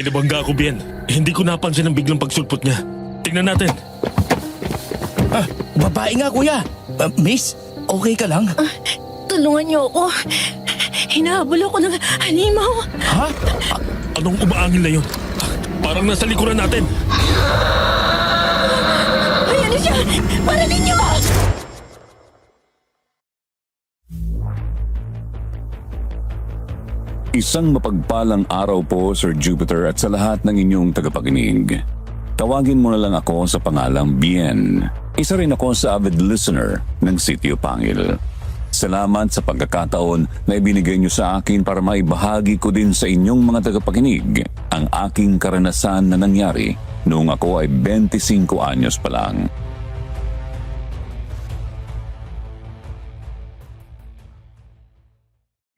May nabangga ako, Bien. Hindi ko napansin ang biglang pagsulpot niya. Tingnan natin. Babae nga, kuya. Miss, okay ka lang? Tulungan niyo ako. Hinahabol ako ng halimaw. Ha? Anong umaangil na yun? Parang nasa likuran natin. Ayan na siya! Para ninyo! Isang mapagpalang araw po, Sir Jupiter, at sa lahat ng inyong tagapakinig. Tawagin mo na lang ako sa pangalang Bien. Isa rin ako sa avid listener ng Sitio Pangil. Salamat sa pagkakataon na ibinigay niyo sa akin para maibahagi ko din sa inyong mga tagapakinig ang aking karanasan na nangyari noong ako ay 25 anyos pa lang.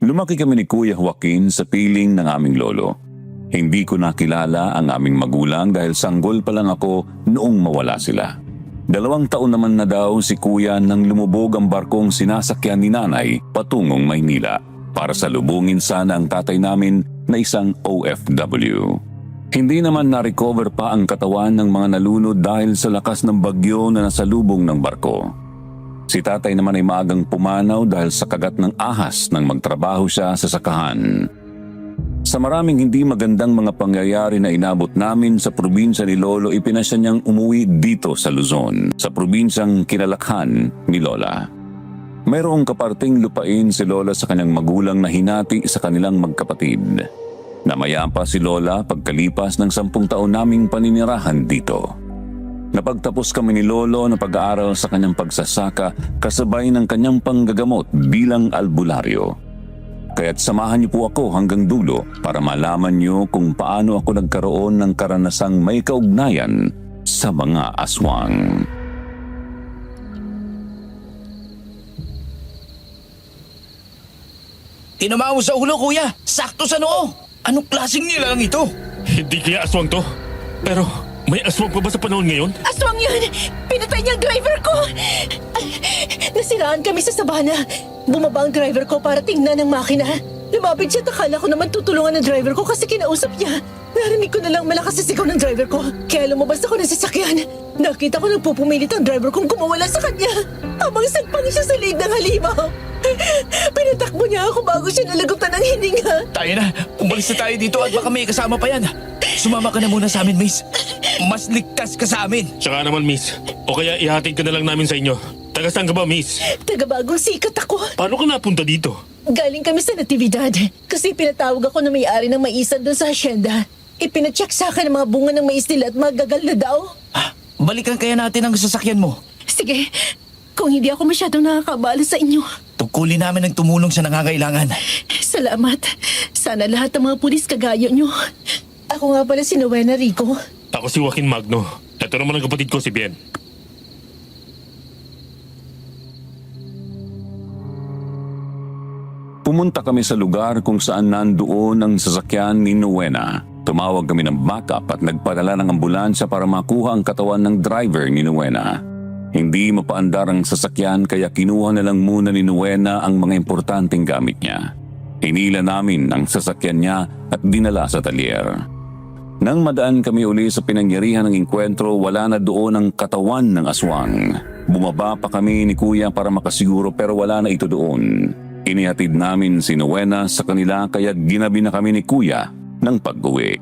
Lumaki kami ni Kuya Joaquin sa piling ng aming lolo. Hindi ko nakilala ang aming magulang dahil sanggol pa lang ako noong mawala sila. 2 taon naman na daw si Kuya nang lumubog ang barkong sinasakyan ni Nanay patungong Maynila para salubungin sana ang tatay namin na isang OFW. Hindi naman na-recover pa ang katawan ng mga nalunod dahil sa lakas ng bagyo na nasalubong ng barko. Si tatay naman ay maagang pumanaw dahil sa kagat ng ahas nang magtrabaho siya sa sakahan. Sa maraming hindi magandang mga pangyayari na inabot namin sa probinsya ni Lolo, ipinasya niyang umuwi dito sa Luzon, sa probinsyang kinalakhan ni Lola. Mayroong kaparting lupain si Lola sa kanyang magulang na hinati sa kanilang magkapatid. Namayapa si Lola pagkalipas ng 10 taon naming paninirahan dito. Napagtapos kami ni Lolo na pag-aaral sa kanyang pagsasaka kasabay ng kanyang panggagamot bilang albularyo. Kaya't samahan niyo po ako hanggang dulo para malaman niyo kung paano ako nagkaroon ng karanasang may kaugnayan sa mga aswang. Tinama mo sa ulo, kuya. Sakto sa noo. Anong klaseng nilalang ito? Hindi kaya aswang to. Pero may aswang pa ba sa panahon ngayon? Aswang yun! Pinatay niya ang driver ko! Nasiraan kami sa sabana. Bumaba ang driver ko para tingnan ang makina. Lumapit siya at akala ko naman tutulungan ng driver ko kasi kinausap niya. Narinig ko na lang malakas sa sigaw ng driver ko. Kaya lumabas ako ng sasakyan. Nakita ko nagpupumilit ang driver kong gumawala sa kanya. Habang sagpang siya sa liig ng halimaw. Pinatakbo niya ako bago siya nalagutan ng hininga. Tayo na. Umalis na tayo dito at baka may kasama pa yan. Sumama ka na muna sa amin, miss. Mas ligtas ka sa amin. Tsaka naman, miss. O kaya ihatid ka na lang namin sa inyo. Taga saan ka ba, miss? Taga-bagong sikat ako. Paano ka napunta dito? Galing kami sa natividad kasi pinatawag ako na may-ari ng maisan doon sa asyenda. Ipinacheck sa akin ang mga bunga ng mais nila at magagal na daw. Balikan kaya natin ang sasakyan mo. Sige, kung hindi ako masyadong nakakabala sa inyo. Tungkulin namin ang tumulong sa nangangailangan. Salamat. Sana lahat ng mga pulis kagaya nyo. Ako nga pala si Rowena Rico. Ako si Joaquin Magno. Ito naman ang kapatid ko si Bien. Pumunta kami sa lugar kung saan nandoon ang sasakyan ni Rowena. Tumawag kami ng backup at nagpadala ng ambulansya para makuha ang katawan ng driver ni Rowena. Hindi mapaandar ang sasakyan kaya kinuha na lang muna ni Rowena ang mga importanteng gamit niya. Hinila namin ang sasakyan niya at dinala sa talyer. Nang madaan kami uli sa pinangyarihan ng engkwentro, wala na doon ang katawan ng aswang. Bumaba pa kami ni Kuya para makasiguro pero wala na ito doon. Inihatid namin si Rowena sa kanila kaya ginabi na kami ni Kuya ng pag-uwi.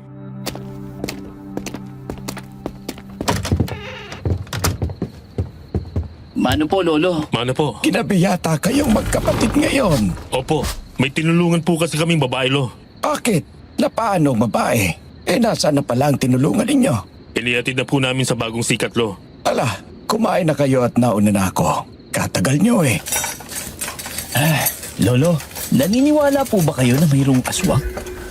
Mano po, Lolo? Mano po? Ginabi yata kayong magkapatid ngayon. Opo, may tinulungan po kasi kaming babae, lo. Bakit? Na paano babae? Nasaan na pala ang tinulungan ninyo? Inihatid na po namin sa bagong sikat, lo. Ala, kumain na kayo at nauna na ako. Katagal nyo eh. Lolo, naniniwala po ba kayo na mayroong aswang?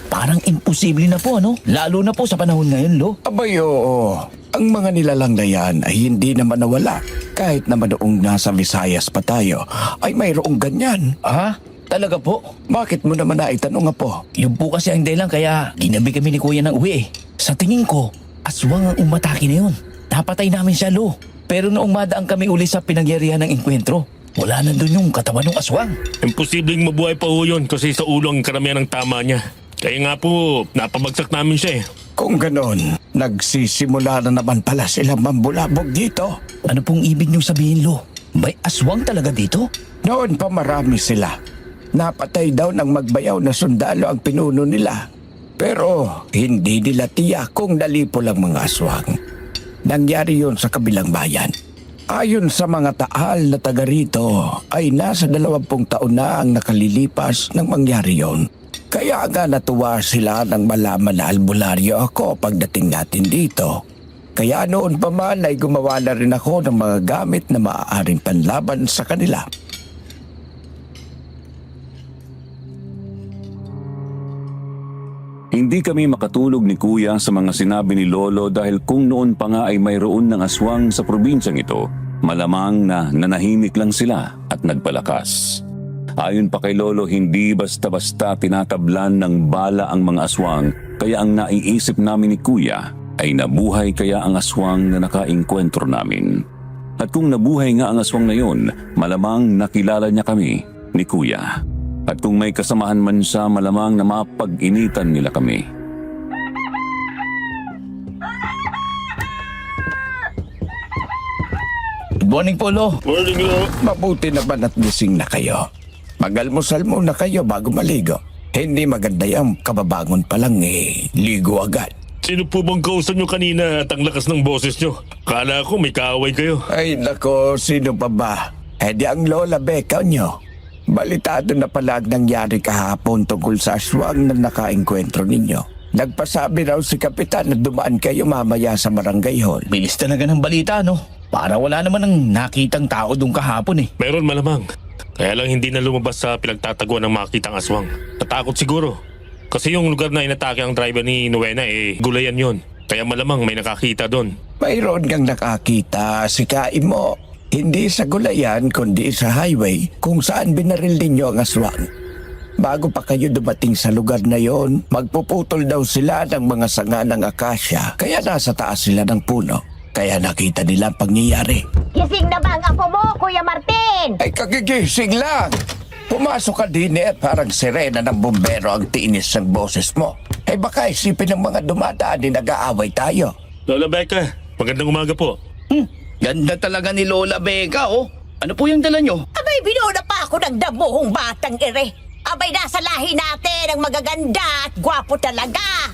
Parang imposible na po, ano? Lalo na po sa panahon ngayon, Lo. Abay oo, ang mga nilalang na yan ay hindi naman nawala. Kahit naman noong nasa Visayas pa tayo, ay mayroong ganyan. Ha? Talaga po? Bakit mo naman naitanong po? Yun po kasi ang dahilan kaya ginabi kami ni Kuya ng uwi eh. Sa tingin ko, aswang ang umatake na yun. Napatay namin siya, Lo. Pero noong madaan kami uli sa pinangyarihan ng engkwentro, wala nandun yung katawan ng aswang. Imposibleng mabuhay pa ho yun kasi sa ulo ang karamihan ng tama niya. Kaya nga po, napabagsak namin siya eh. Kung ganon, nagsisimula na naman pala silang mambulabog dito. Ano pong ibig niyong sabihin, Lo? May aswang talaga dito? Noon pa marami sila. Napatay daw ng magbayaw na sundalo ang pinuno nila. Pero hindi nila tiyak kung nalipo lang mga aswang. Nangyari yun sa kabilang bayan. Ayon sa mga taal na taga rito, ay nasa 20 taon na ang nakalilipas nang mangyari yon. Kaya nga natuwa sila nang malaman na albularyo ako pagdating natin dito. Kaya noon pa man ay gumawa na rin ako ng mga gamit na maaaring panlaban sa kanila. Hindi kami makatulog ni Kuya sa mga sinabi ni Lolo dahil kung noon pa nga ay mayroon ng aswang sa probinsyang ito, malamang na nanahimik lang sila at nagpalakas. Ayon pa kay Lolo, hindi basta-basta tinatablan ng bala ang mga aswang, kaya ang naiisip namin ni Kuya ay nabuhay kaya ang aswang na nakaengkwentro namin. At kung nabuhay nga ang aswang na yun, malamang nakilala niya kami ni Kuya. At kung may kasamahan man siya, malamang na mapag-initan nila kami. Good morning po, Lo. Morning, Lo. Mabuti naman at gising na kayo. Mag-almusal muna kayo bago maligo. Hindi maganda yung kababangon pa lang ligo agad. Sino po bang kausap nyo kanina at ang lakas ng boses nyo? Kala ko may kaaway kayo. Ay nako, sino pa ba? Di ang Lola Becca nyo. Balitado na pala ang nangyari kahapon tungkol sa aswang na nakaengkwentro ninyo. Nagpasabi raw si Kapitan na dumaan kayo mamaya sa barangay hall. Bilis talaga ng balita, no? Para wala naman ang nakitang tao doon kahapon eh. Meron malamang. Kaya lang hindi na lumabas sa pinagtataguan ng makitang aswang. Natakot siguro. Kasi yung lugar na inatake ang driver ni Nuena gulayan yon. Kaya malamang may nakakita doon. Mayroon kang nakakita si Kaimo. Hindi sa gulayan kundi sa highway kung saan binaril ninyo ang aswang. Bago pa kayo dumating sa lugar na yon, magpuputol daw sila ng mga sanga ng akasya. Kaya nasa taas sila ng puno. Kaya nakita nila ang pangyayari. Gising na ba ang apo mo, Kuya Martin? Ay kagigising lang! Pumasok ka din parang sirena ng bumbero ang tinis ng boses mo. Ay baka isipin ng mga dumadaan nag-aaway tayo. Lola Becca, magandang umaga po. Ganda talaga ni Lola Becca, oh. Ano po yung dala nyo? Abay, binuna pa ako ng damuhong batang ere. Abay, nasa lahi natin ang magaganda at gwapo talaga.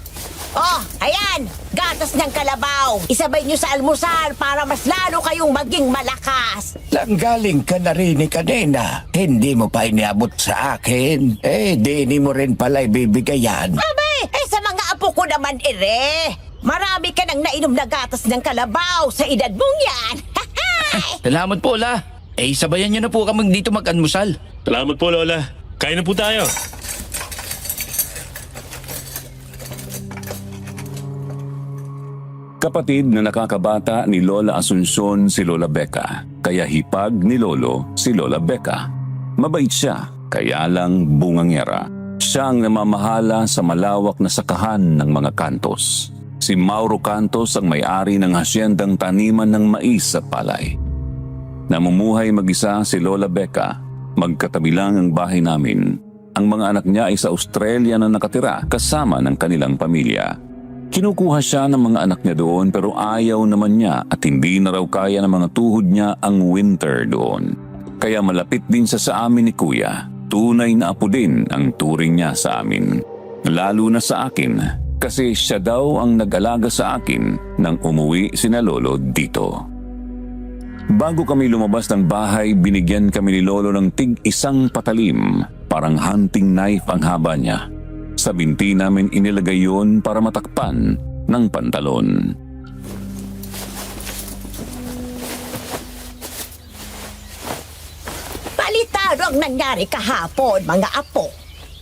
Oh, ayan, gatas ng kalabaw. Isabay nyo sa almusal para mas lalo kayong maging malakas. Langgaling ka na rin ni kanina. Hindi mo pa iniabot sa akin. Di mo rin pala ibibigay yan. Abay, sa mga apo ko naman ere. Marami ka nang nainom na gatas ng kalabaw sa edad mong yan. Salamat po, La. Sabayan nyo na po kami dito mag-almusal. Salamat po, Lola. Kain na po tayo. Kapatid na nakakabata ni Lola Asuncion si Lola Becca, kaya hipag ni Lolo si Lola Becca. Mabait siya, kaya lang bungangera. Siya ang namamahala sa malawak na sakahan ng mga kantos. Si Mauro Cantos ang may-ari ng hasyendang taniman ng mais at palay. Namumuhay mag-isa si Lola Becca, magkatabi lang ang bahay namin. Ang mga anak niya ay sa Australia na nakatira kasama ng kanilang pamilya. Kinukuha siya ng mga anak niya doon pero ayaw naman niya at hindi na raw kaya ng mga tuhod niya ang winter doon. Kaya malapit din siya sa amin ni Kuya. Tunay na apo din ang turing niya sa amin. Lalo na sa akin kasi siya daw ang nag-alaga sa akin nang umuwi sina Lolo dito. Bago kami lumabas ng bahay, binigyan kami ni Lolo ng tig-isang patalim. Parang hunting knife ang haba niya. Sa binti namin inilagay yun para matakpan ng pantalon. Balitado ang nangyari kahapon, mga apo.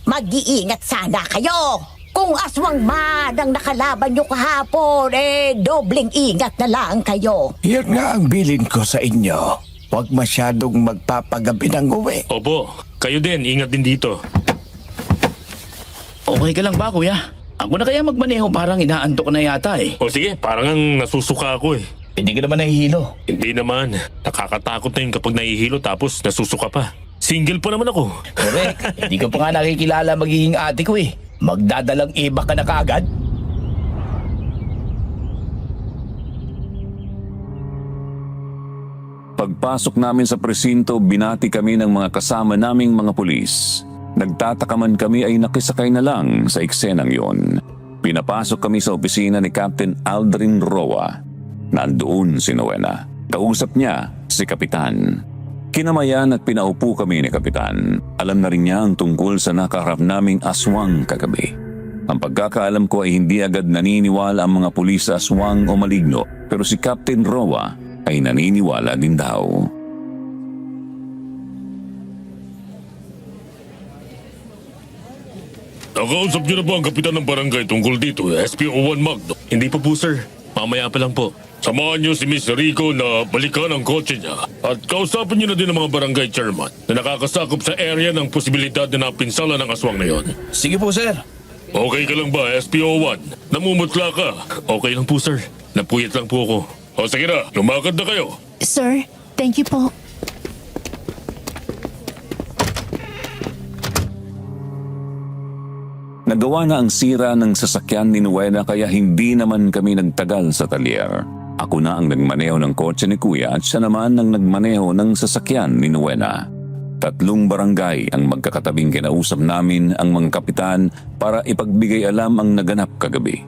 Mag-iingat sana kayo. Kung aswang man ang nakalaban nyo kahapon, dobling ingat na lang kayo. Yan nga ang bilin ko sa inyo. Huwag masyadong magpapagabi ng uwi. Opo, kayo din, ingat din dito. Okay ka lang ba, Kuya? Ako na kaya magmaneho, parang inaantok na yata eh. O sige, parang ang nasusuka ako eh. Hindi ka naman nahihilo. Hindi naman. Nakakatakot na yun kapag nahihilo tapos nasusuka pa. Single pa naman ako. Correct. Hindi ko pa nga nakikilala magiging ate ko eh. Magdadalang iba ka na kaagad. Pagpasok namin sa presinto, binati kami ng mga kasama naming mga pulis. Nagtataka man kami ay nakisakay na lang sa eksenang yon. Pinapasok kami sa opisina ni Captain Aldrin Roa. Nandoon si Nowena. Kausap niya si Kapitan. Kinamayan at pinaupo kami ni Kapitan. Alam na rin niya ang tungkol sa nakaharap naming aswang kagabi. Ang pagkakaalam ko ay hindi agad naniniwala ang mga pulis sa aswang o maligno, pero si Captain Roa ay naniniwala din daw. Nakausap niyo na ba ang kapitan ng barangay tungkol dito, SPO1 Magno? Hindi pa po sir. Mamaya pa lang po. Samahan niyo si Miss Rico na balikan ang kotse niya. At kausapin niyo na din ang mga barangay chairman na nakakasakop sa area ng posibilidad na napinsala ng aswang na yon. Sige po, sir. Okay ka lang ba, SPO1? Namumutla ka. Okay lang po sir. Napuyat lang po ako. O sige na, lumakad na kayo. Sir, thank you po. Nagawa na ang sira ng sasakyan ni Nowena kaya hindi naman kami nagtagal sa talyer. Ako na ang nagmaneho ng kotse ni Kuya at siya naman ang nagmaneho ng sasakyan ni Nowena. 3 barangay ang magkakatabing kinausap namin ang mga kapitan para ipagbigay alam ang naganap kagabi.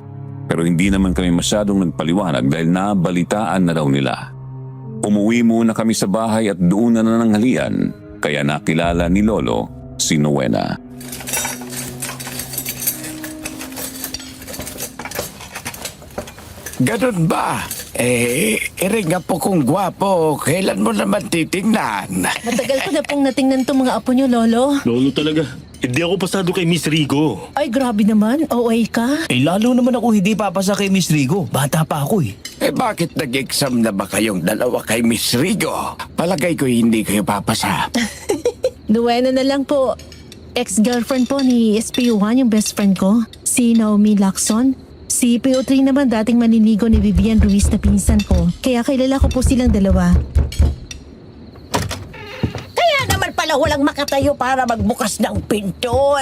Pero hindi naman kami masyadong nagpaliwanag dahil nabalitaan na daw nila. Umuwi muna kami sa bahay at doon na nananghalian kaya nakilala ni Lolo si Nowena. Ganun ba? Iring po kong gwapo, kailan mo naman titingnan? Matagal ko na pong natingnan tong mga apo niyo, Lolo. Lolo talaga. Hindi ako pasado kay Miss Rico. Ay, grabe naman. OA ka. Lalo naman ako hindi papasa kay Miss Rigo. Bata pa ako eh. Bakit nag-exam na ba kayong dalawa kay Miss Rigo? Palagay ko hindi kayo papasa. Nuwena na lang po. Ex-girlfriend po ni SPO1, yung best friend ko. Si Naomi Lacson. Si PO3 naman dating maninigo ni Vivian Ruiz na pinsan ko. Kaya kilala ko po silang dalawa. Kaya naman pala walang makatayo para magbukas ng pinto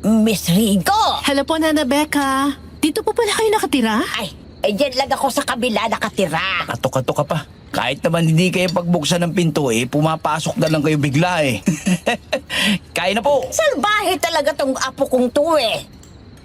Miss Rico! Hello po, Nana Becca. Dito po pala kayo nakatira? Dyan lang ako sa kabila nakatira. Kato-kato ka pa. Kahit naman hindi kayo pagbuksan ng pinto pumapasok na lang kayo bigla Kaya na po. Salbahe talaga tong apo kong to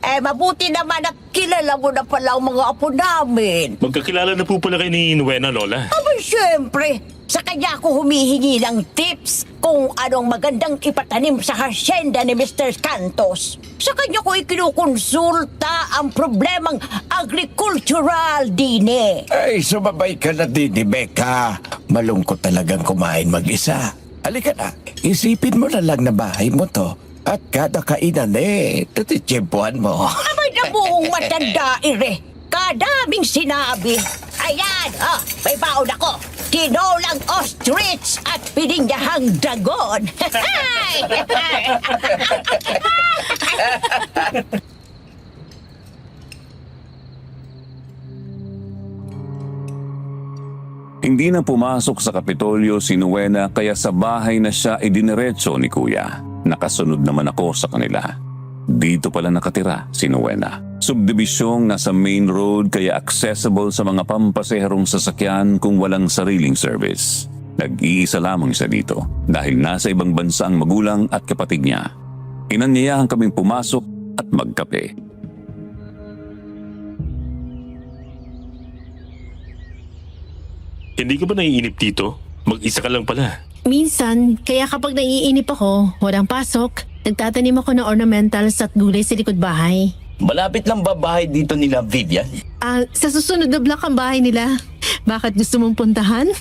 mabuti naman na kilala mo na pala ang mga apo namin. Magkakilala na po pala kayo ni Nowena, Lola. Aba, syempre, sa kanya ako humihingi ng tips kung anong magandang ipatanim sa hasyenda ni Mr. Cantos. Sa kanya ko ikinukonsulta ang problemang agricultural din Ay, sumabay ka na din ni Becca. Malungkot talagang kumain mag-isa. Halika na, isipin mo na lang na bahay mo to. At kada kainan tatitsyempuan mo. Abay na buong matanda, Kadaming sinabi. Ayan, may baon ako. Tinolang ostrich at pinindahang dragon. Hindi na pumasok sa Kapitolyo si Nowena kaya sa bahay na siya idiniretso ni Kuya. Nakasunod naman ako sa kanila. Dito pala nakatira si Nowena. Subdibisyong nasa main road kaya accessible sa mga pampaseherong sasakyan kung walang sariling service. Nag-iisa lamang siya dito dahil nasa ibang bansa ang magulang at kapatid niya. Inanyayahan kaming pumasok at magkape. Hindi ka ba naiinip dito? Mag-isa ka lang pala. Minsan, kaya kapag naiinip ako, walang pasok, nagtatanim ako ng ornamentals at gulay sa likod bahay. Malapit lang ba bahay dito nila, Vivian? Sa susunod na block ang bahay nila. Bakit gusto mong puntahan?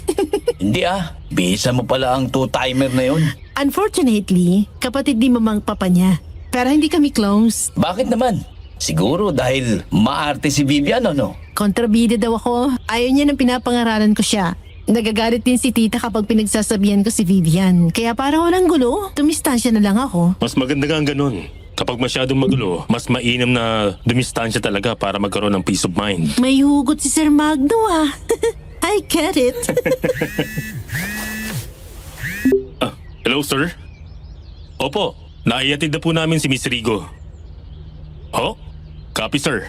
Hindi Bisa mo pala ang 2-timer na yun. Unfortunately, kapatid ni mamang papa niya. Pero hindi kami close. Bakit naman? Siguro dahil maarte si Vivian, no? Kontrabida daw ako. Ayaw niya nang pinapangaralan ko siya. Nagagalit din si tita kapag pinagsasabihan ko si Vivian. Kaya para walang gulo, tumistansya na lang ako. Mas maganda nga ang ganun. Kapag masyadong magulo, mas mainam na dumistansya talaga para magkaroon ng peace of mind. May hugot si Sir Magno I get it. Hello, sir? Opo, naiatid na po namin si Miss Rigo. Copy, sir.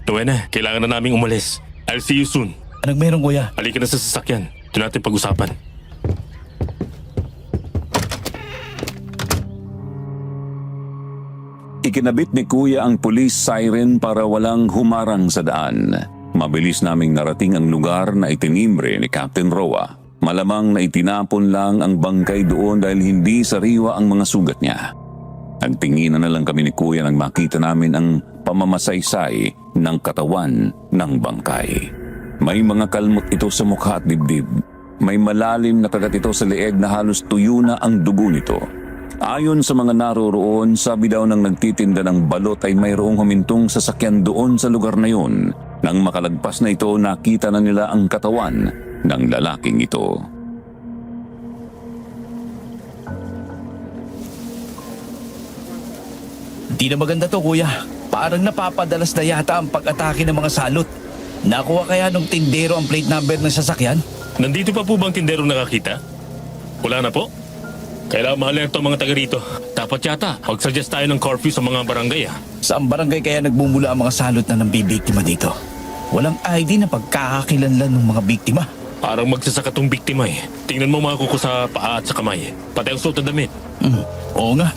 Nowena, kailangan na naming umalis. I'll see you soon. Anong meron kuya? Halika na sa sasakyan. Doon natin pag-usapan. Ikinabit ni Kuya ang police siren para walang humarang sa daan. Mabilis naming narating ang lugar na itinimbre ni Captain Roa. Malamang na itinapon lang ang bangkay doon dahil hindi sariwa ang mga sugat niya. Nagtinginan na lang kami ni Kuya nang makita namin ang pamamasaysay ng katawan ng bangkay. May mga kalmot ito sa mukha at dibdib. May malalim na kagat ito sa leeg na halos tuyo na ang dugo nito. Ayon sa mga naroroon, sabi daw ng nagtitinda ng balot ay mayroong humintong sasakyan doon sa lugar na yun. Nang makalagpas na ito, nakita na nila ang katawan ng lalaking ito. Di na maganda to kuya. Parang napapadalas na yata ang pag-atake ng mga salot. Nakuha kaya nung tindero ang plate number ng sasakyan? Nandito pa po bang tinderong nakakita? Wala na po? Kailangan ma-alerto ang mga taga rito. Dapat yata, mag-suggest tayo ng curfew sa mga barangay Saan barangay kaya nagbumula ang mga salot na nambibiktima dito? Walang ID na pagkakakilanlan ng mga biktima. Parang magsasaka tong biktima Tingnan mo mga kuko sa paa at sa kamay. Pati ang suot na damit. Oo nga.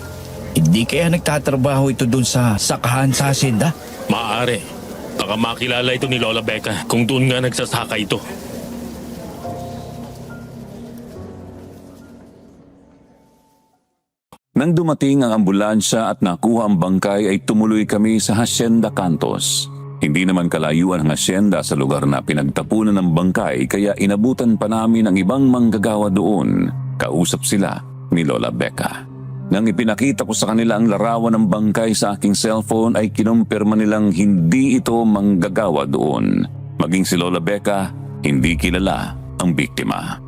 Hindi kaya nagtatrabaho ito doon sa sakahan sa hacienda? Maaari. Baka makilala ito ni Lola Becca kung doon nga nagsasaka ito. Nang dumating ang ambulansya at nakuha ang bangkay ay tumuloy kami sa Hacienda Cantos. Hindi naman kalayuan ang hacienda sa lugar na pinagtapunan ng bangkay kaya inabutan pa namin ang ibang manggagawa doon. Kausap sila ni Lola Becca. Nang ipinakita ko sa kanila ang larawan ng bangkay sa aking cellphone ay kinumpirma nilang hindi ito manggagawa doon. Maging si Lola Becca, hindi kilala ang biktima.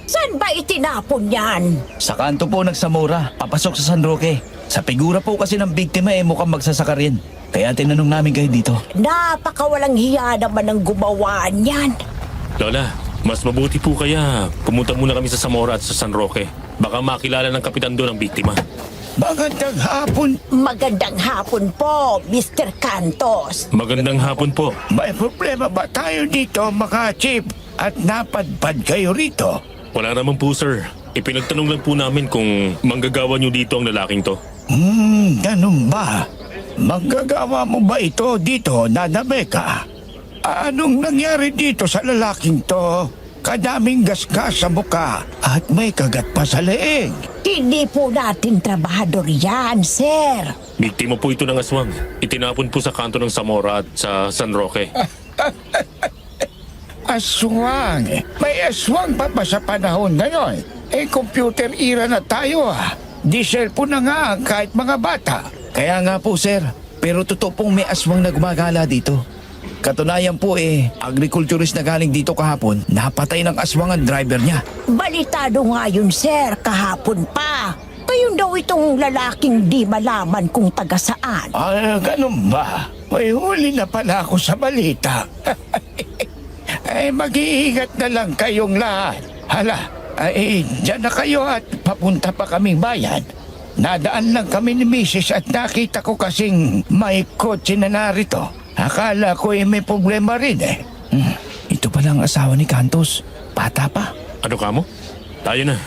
Saan ba itinapon yan? Sa kanto po nagsamura, papasok sa San Roque. Sa figura po kasi ng biktima mukhang magsasaka rin. Kaya tinanong namin kayo dito. Napakawalang hiya naman ang gumawa niyan. Lola, mas mabuti po kaya pumunta muna kami sa Zamora at sa San Roque. Baka makilala ng kapitan doon ang biktima. Magandang hapon. Magandang hapon po, Mr. Cantos. Magandang hapon po. May problema ba tayo dito, mga chief? At napadpad kayo rito? Wala naman po, sir. Ipinagtanong lang po namin kung manggagawa niyo dito ang lalaking to. Ganun ba? Manggagawa mo ba ito dito, Nana Becca? Anong nangyari dito sa lalaking to? Kadaming gasgas sa muka at may kagat pa sa leeg. Hindi po natin trabahador yan, sir. Biktima po ito ng aswang. Itinapon po sa kanto ng Zamora at sa San Roque. Aswang? May aswang pa ba sa panahon ngayon? Computer era na tayo Di cellphone na nga kahit mga bata. Kaya nga po sir, pero totoo pong may aswang na gumagala dito. Katunayan po agriculturist na galing dito kahapon, napatay ng aswang ang driver niya. Balitado nga yun, sir, kahapon pa. Kayon daw itong lalaking di malaman kung taga saan. Ganun ba? May huli na pala ako sa balita. Mag-iingat na lang kayong lahat. Hala, dyan na kayo at papunta pa kaming bayan. Nadaan lang kami ni Mrs. at nakita ko kasing may kotse na narito. Akala ko may problema rin Ito pala ang asawa ni Cantos. Bata pa. Ano ka mo? Tayo na.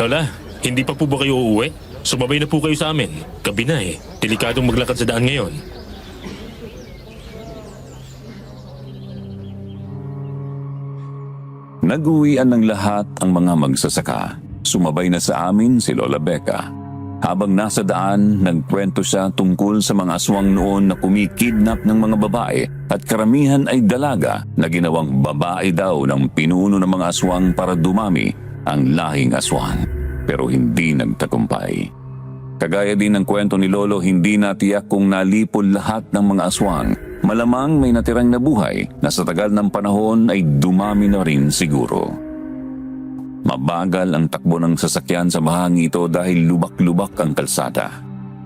Lola, hindi pa po ba kayo uuwi? Sumabay na po kayo sa amin. Gabi na Delikadong maglakad sa daan ngayon. Nag-uwian ng lahat ang mga magsasaka. Sumabay na sa amin si Lola Becca. Habang nasa daan, nagkwento siya tungkol sa mga aswang noon na kumikidnap ng mga babae at karamihan ay dalaga na ginawang babae daw ng pinuno ng mga aswang para dumami ang lahing aswang. Pero hindi nagtagumpay. Kagaya din ng kwento ni Lolo, hindi natiyak kung nalipol lahat ng mga aswang. Malamang may natirang nabuhay na sa tagal ng panahon ay dumami na rin siguro. Mabagal ang takbo ng sasakyan sa bahang ito dahil lubak-lubak ang kalsada.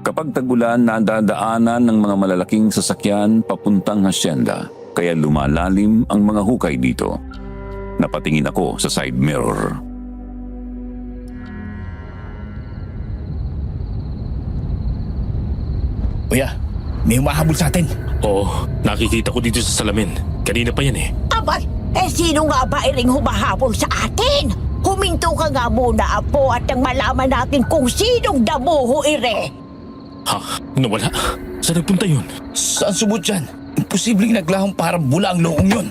Kapag tagulan, nadadaanan ng mga malalaking sasakyan papuntang hacienda, kaya lumalalim ang mga hukay dito. Napatingin ako sa side mirror. Kuya, May humahabol sa atin. Oo, nakikita ko dito sa salamin. Kanina pa yan eh. Abay, sino nga ba iring humahabol sa atin? Huminto ka nga muna, Apo, at nang malaman natin kung sinong damuho ire. Ha? Nawala? Saan nagpunta yun? Saan subot yan? Imposibleng naglahong parang bula ang loong yun.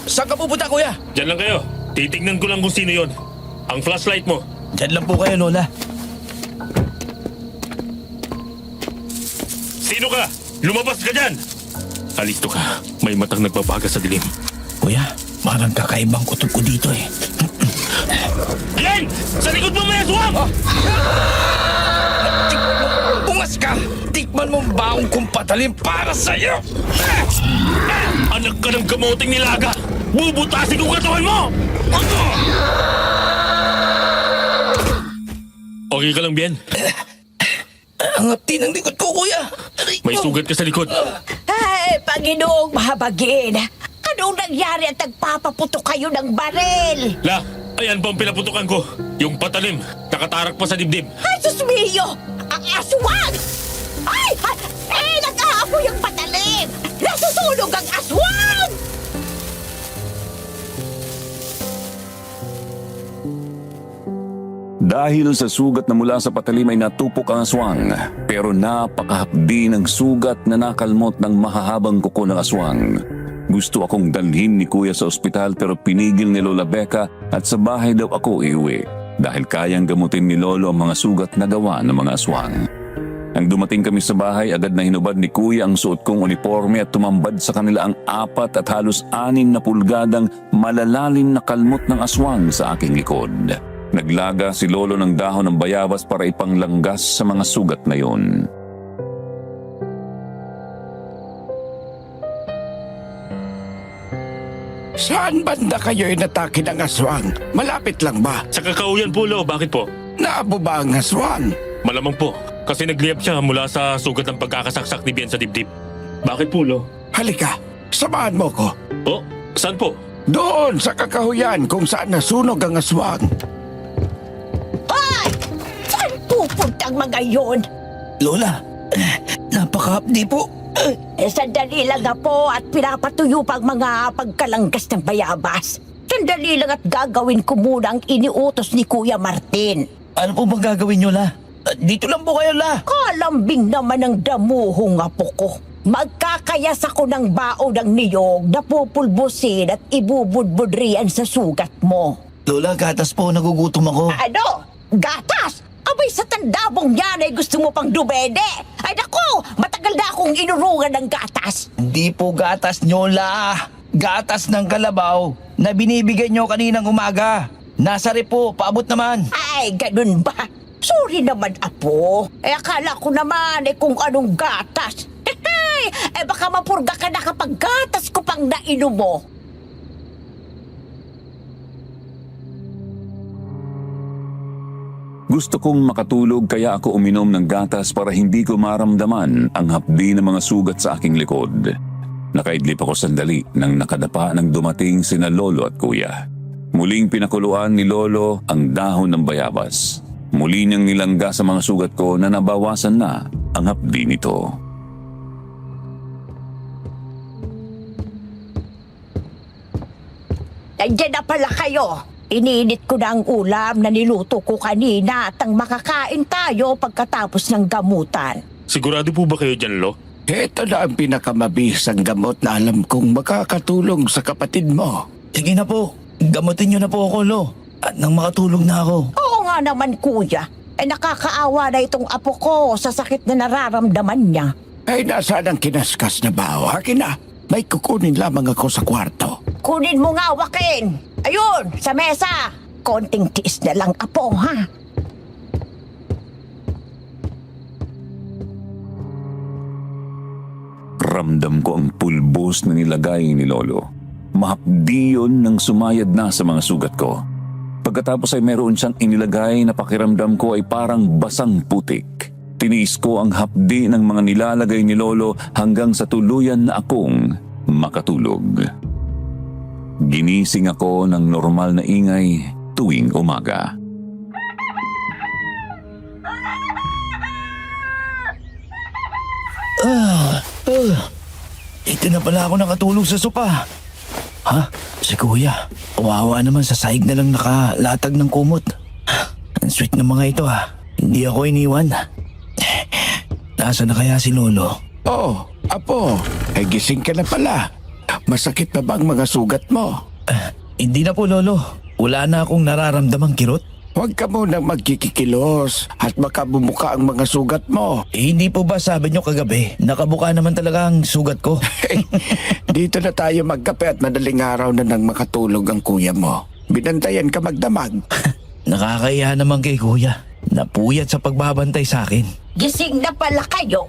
Saan ka pupunta, kuya? Diyan lang kayo. Titignan ko lang kung sino yon. Ang flashlight mo. Diyan lang po kayo, Lola. Sino ka? Lumabas ka dyan! Alisto ka. May matang nagbabaga sa dilim. Kuya, parang kakaibang kutob ko dito eh. Yan! Sa likod mo may aswang! Ungas ka! Tikman mo ang baong kong patalim para sa'yo! Anak ka ng kamoting nilaga! Bubutasin ko katawan mo! Okay ka lang, Bien? Ang hapti ng likod ko, kuya! May sugat ka sa likod. Ay, Panginoong mahabagin. Anong nangyari at nagpapaputok kayo ng baril? La, ayan pa ang pinaputukan ko. Yung patalim, nakatarak pa sa dibdib. Ay, Sus Mio! Ang aswang! Ay! Nag-aapoy ang patalim! Nasusunog ang aswang! Dahil sa sugat na mula sa patalim ay natupok ang aswang, pero napakahapdi ng sugat na nakalmot ng mahahabang kuko ng aswang. Gusto akong dalhin ni Kuya sa ospital pero pinigil ni Lola Becca at sa bahay daw ako iuwi dahil kayang gamutin ni Lolo ang mga sugat na gawa ng mga aswang. Nang dumating kami sa bahay, agad na hinubad ni Kuya ang suot kong uniforme at tumambad sa kanila ang 4 at halos 6 na pulgadang malalalim na kalmot ng aswang sa aking likod. Naglaga si Lolo ng dahon ng bayabas para ipanglanggas sa mga sugat na yon. Saan banda kayo inatake ng aswang? Malapit lang ba? Sa kakauyan po, Lo. Bakit po? Naabo ba ang aswang? Malamang po. Kasi nagliyab siya mula sa sugat ng pagkakasaksak ni Bien sa dibdib. Bakit po, Lo? Halika, samahan mo ko. Oh, saan po? Doon sa kakahuyan kung saan nasunog ang aswang. Ay! Saan pupunta ang mga yon? Lola, napakahapdi po. Sandali lang na po at pinapatuyo pa ang mga pagkalanggas ng bayabas. Sandali lang at gagawin ko muna ang iniutos ni Kuya Martin. Ano po bang gagawin nyo, La? Dito lang po kayo, La. Kalambing naman ang damuhong apo ko. Magkakayas ako ng bao ng niyog na pupulbusin at ibubudbudrian sa sugat mo. Lola, gatas po. Nagugutom ako. Ano? Gatas? Abay sa tandabong yan ay gusto mo pang dumede. Ay naku, matagal na akong inurungan ng gatas. Hindi po gatas nyo, La. Gatas ng kalabaw na binibigyan nyo kaninang umaga. Nasa po, paabot naman. Ay, ganun ba? Sorry naman, apo. Akala ko naman kung anong gatas. Baka mapurga ka na kapag gatas ko pang nainom mo. Gusto kong makatulog kaya ako uminom ng gatas para hindi ko maramdaman ang hapdi ng mga sugat sa aking likod. Nakaidlip ako sandali nang nakadapa nang dumating sina Lolo at Kuya. Muling pinakuluan ni Lolo ang dahon ng bayabas. Muli niyang nilangga sa mga sugat ko na nabawasan na ang hapdi nito. Nandiyan na pala kayo. Ininit ko na ang ulam na niluto ko kanina at ang makakain tayo pagkatapos ng gamutan. Sigurado po ba kayo dyan, Lo? Ito na ang pinakamabisang gamot na alam kong makakatulong sa kapatid mo. Sige na po. Gamutin nyo na po ako, Lo. At nang makatulog na ako. Oo nga naman, kuya. Nakakaawa na itong apo ko sa sakit na nararamdaman niya. Ay, nasaan ang kinaskas na bao? Akin na. May kukunin lamang ako sa kwarto. Kunin mo nga, Joaquin. Ayun, sa mesa. Konting tiis na lang, apo, ha? Ramdam ko ang pulbos na nilagay ni Lolo. Mahapdi yun nang sumayad na sa mga sugat ko. Pagkatapos ay meron siyang inilagay na pakiramdam ko ay parang basang putik. Tiniis ko ang hapdi ng mga nilalagay ni Lolo hanggang sa tuluyan na akong makatulog. Ginising ako ng normal na ingay tuwing umaga. Ito na pala ako nakatulog sa sopa. Ha? Si kuya. Kawawa naman sa sahig na lang nakalatag ng kumot. Ang sweet ng mga ito ha. Hindi ako iniwan. Nasaan na kaya si Lolo? Oh, apo, ay gising ka na pala. Masakit na ba ang mga sugat mo? Hindi na po Lolo. Wala na akong nararamdamang kirot. Huwag ka munang magkikikilos at baka bumuka ang mga sugat mo. Hindi po ba sabi nyo kagabi, nakabuka naman talaga ang sugat ko? Dito na tayo magkape at madaling araw na nang makatulog ang kuya mo. Binantayan ka magdamag. Nakakaya naman kay kuya. Napuyat sa pagbabantay sa akin. Gising na pala kayo.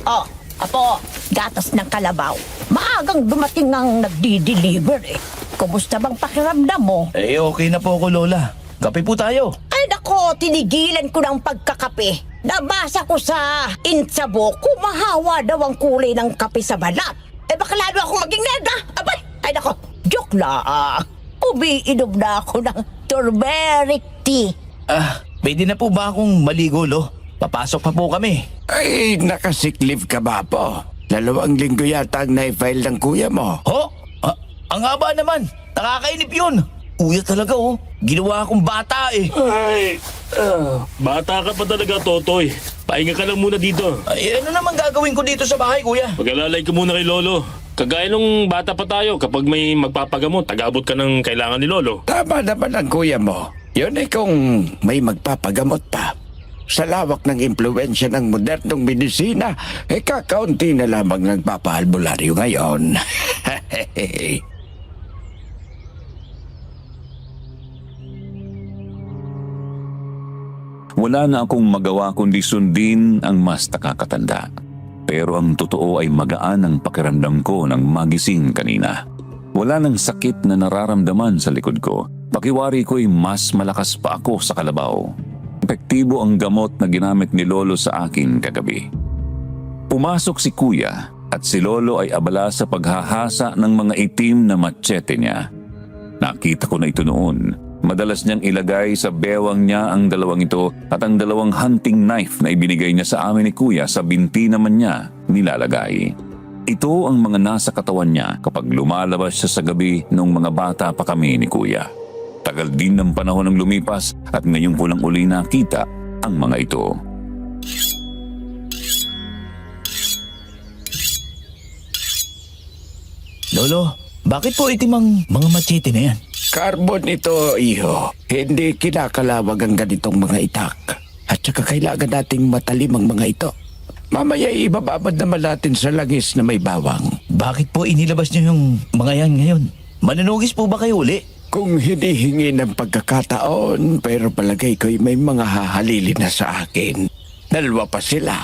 Oh, apo, gatas ng kalabaw. Maagang dumating ang nagdi-deliver eh. Kumusta bang pakiramdam mo? Okay na po ako Lola. Kape po tayo. Ay nako, tinigilan ko ng pagkakape. Nabasa ko sa Insabo, kumahawa daw ang kulay ng kape sa balat. Baka lalo ako maging neda. Abay, ay nako, joke lang. Umiinom na ako ng turmeric tea. Pwede na po ba akong maligo, Lo? Papasok pa po kami. Ay, nakasick-leave ka ba po? 2 linggo yata ang na-file ng kuya mo. Ho? Ang haba naman. Nakakainip yun. Kuya talaga oh. Ginawa akong bata eh. Ay, bata ka pa talaga, Totoy. Pahinga ka lang muna dito. Ay, ano naman gagawin ko dito sa bahay, Kuya? Pag-alalay ka muna kay Lolo. Kagaya nung bata pa tayo, kapag may magpapagamot, tagabot ka ng kailangan ni Lolo. Tama naman ang kuya mo. Yun ay kung may magpapagamot pa. Sa lawak ng impluensya ng modernong medisina, kakaunti na lamang nagpapaalbularyo ngayon. Wala na akong magawa kundi sundin ang mas nakakatanda. Pero ang totoo ay magaan ang pakiramdam ko nang magising kanina. Wala nang sakit na nararamdaman sa likod ko. Pakiwari ko'y mas malakas pa ako sa kalabaw. Epektibo ang gamot na ginamit ni Lolo sa akin kagabi. Pumasok si Kuya at si Lolo ay abala sa paghahasa ng mga itim na machete niya. Nakita ko na ito noon. Madalas niyang ilagay sa bewang niya ang 2 ito at ang 2 hunting knife na ibinigay niya sa amin ni Kuya sa binti naman niya nilalagay. Ito ang mga nasa katawan niya kapag lumalabas siya sa gabi noong mga bata pa kami ni Kuya. Tagal din ng panahon ng lumipas at ngayon ko lang uli nakita ang mga ito. Lolo, bakit po itim ang mga machete na yan? Carbon ito, iho. Hindi kinakalawag ang ganitong mga itak. At saka kailangan nating matalim ang mga ito. Mamaya ibababad naman natin sa langis na may bawang. Bakit po inilabas niyo yung mga yan ngayon? Manunugis po ba kayo uli? Kung hinihingi ng pagkakataon, pero palagay ko'y may mga hahalili na sa akin. 2 pa sila.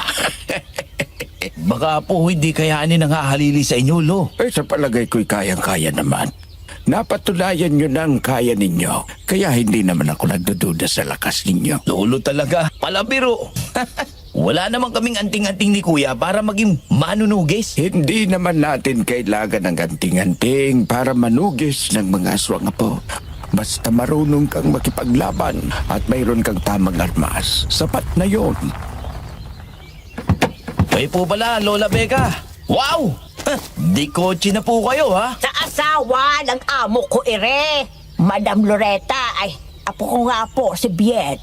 Baka po hindi kayanin ang hahalili sa inyo, Lo. Sa palagay ko'y kayang-kaya naman. Napatunayan nyo na ang kaya ninyo. Kaya hindi naman ako nagdududa sa lakas ninyo. Lolo talaga, palabiro. Wala naman kaming anting-anting ni Kuya para maging manunugis. Hindi naman natin kailangan ng anting-anting para manugis ng mga aswang po. Basta marunong kang makipaglaban at mayroon kang tamang armas. Sapat na yon. Kayo po pala, Lola Becca. Wow! Di kotse na po kayo, ha? Sa asawa ng amo ko ere, Madam Loretta, ay apo ko nga po si Bien.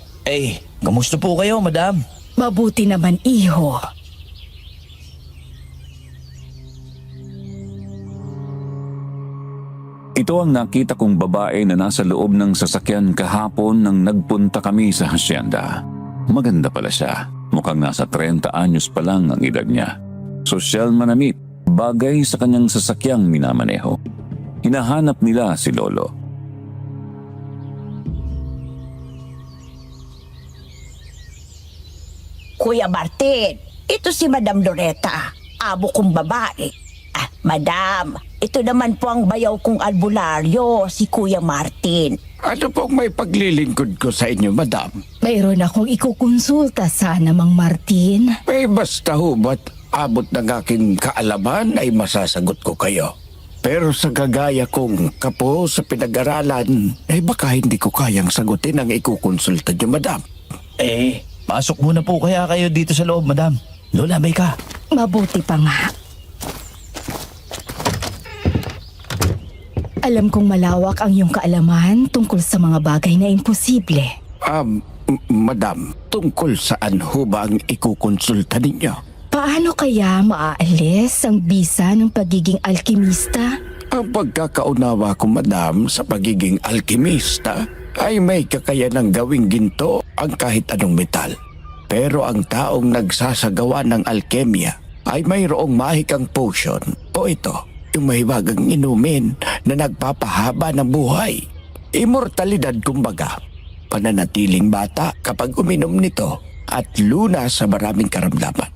Kamusta po kayo, madam? Mabuti naman, iho. Ito ang nakita kong babae na nasa loob ng sasakyan kahapon nang nagpunta kami sa hasyenda. Maganda pala siya. Mukhang nasa 30 anyos pa lang ang edad niya. Sosyal manamit, bagay sa kanyang sasakyang minamaneho. Hinahanap nila si Lolo. Kuya Martin, ito si Madam Loretta, amo kong babae. Madam, ito naman po ang bayaw kong albularyo, si Kuya Martin. Ano pong may paglilingkod ko sa inyo, madam? Mayroon akong ikukonsulta sana, Mang Martin. Basta ho ba't abot ng aking kaalaman ay masasagot ko kayo. Pero sa gagaya kong kapo sa pinag-aralan, baka hindi ko kayang sagutin ang ikukonsulta niyo, madam. Pasok muna po kaya kayo dito sa loob, madam. Lola Becca. Mabuti pa nga. Alam kong malawak ang iyong kaalaman tungkol sa mga bagay na imposible. Madam, tungkol saan ho ba ang ikukonsulta ninyo? Paano kaya maaalis ang bisa ng pagiging alkimista? Ang pagkakaunawa ko, madam, sa pagiging alkimista ay may kakayanang gawing ginto ang kahit anong metal. Pero ang taong nagsasagawa ng alkemya ay mayroong mahikang potion o ito, yung mahiwagang inumin na nagpapahaba ng buhay. Immortalidad kumbaga. Pananatiling bata kapag uminom nito at lunas sa maraming karamdaman.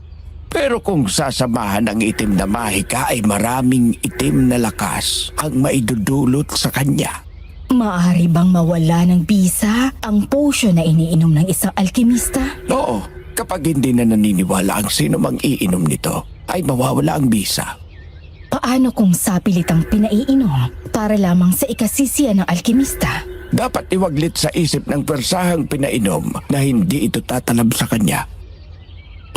Pero kung sasamahan ang itim na mahika ay maraming itim na lakas ang maidudulot sa kanya. Maaari bang mawala ng bisa ang potion na iniinom ng isang alkimista? Oo, kapag hindi na naniniwala ang sino mang iinom nito, ay mawawala ang bisa. Paano kung sapilitang pinaiinom para lamang sa ikasisiya ng alkimista? Dapat iwaglit sa isip ng persahang pinainom na hindi ito tatalab sa kanya.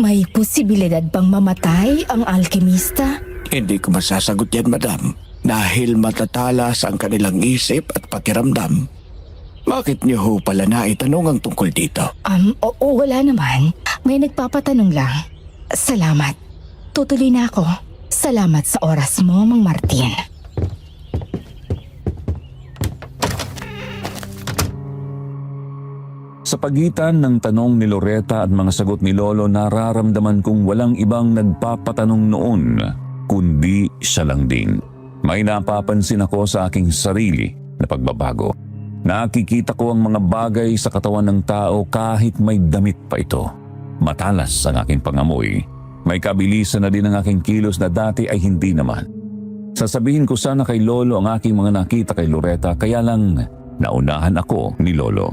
May posibilidad bang mamatay ang alkimista? Hindi ko masasagot yan, madam. Dahil matatalas ang kanilang isip at pakiramdam. Bakit niyo ho pala naitanong ang tungkol dito? Oo, wala naman. May nagpapatanong lang. Salamat. Tutuloy na ako. Salamat sa oras mo, Mang Martin. Sa pagitan ng tanong ni Loretta at mga sagot ni Lolo, nararamdaman kong walang ibang nagpapatanong noon, kundi siya lang din. May napapansin ako sa aking sarili na pagbabago. Nakikita ko ang mga bagay sa katawan ng tao kahit may damit pa ito. Matalas ang aking pangamoy. May kabilisan na din ang aking kilos na dati ay hindi naman. Sasabihin ko sana kay Lolo ang aking mga nakita kay Loretta, kaya lang naunahan ako ni Lolo.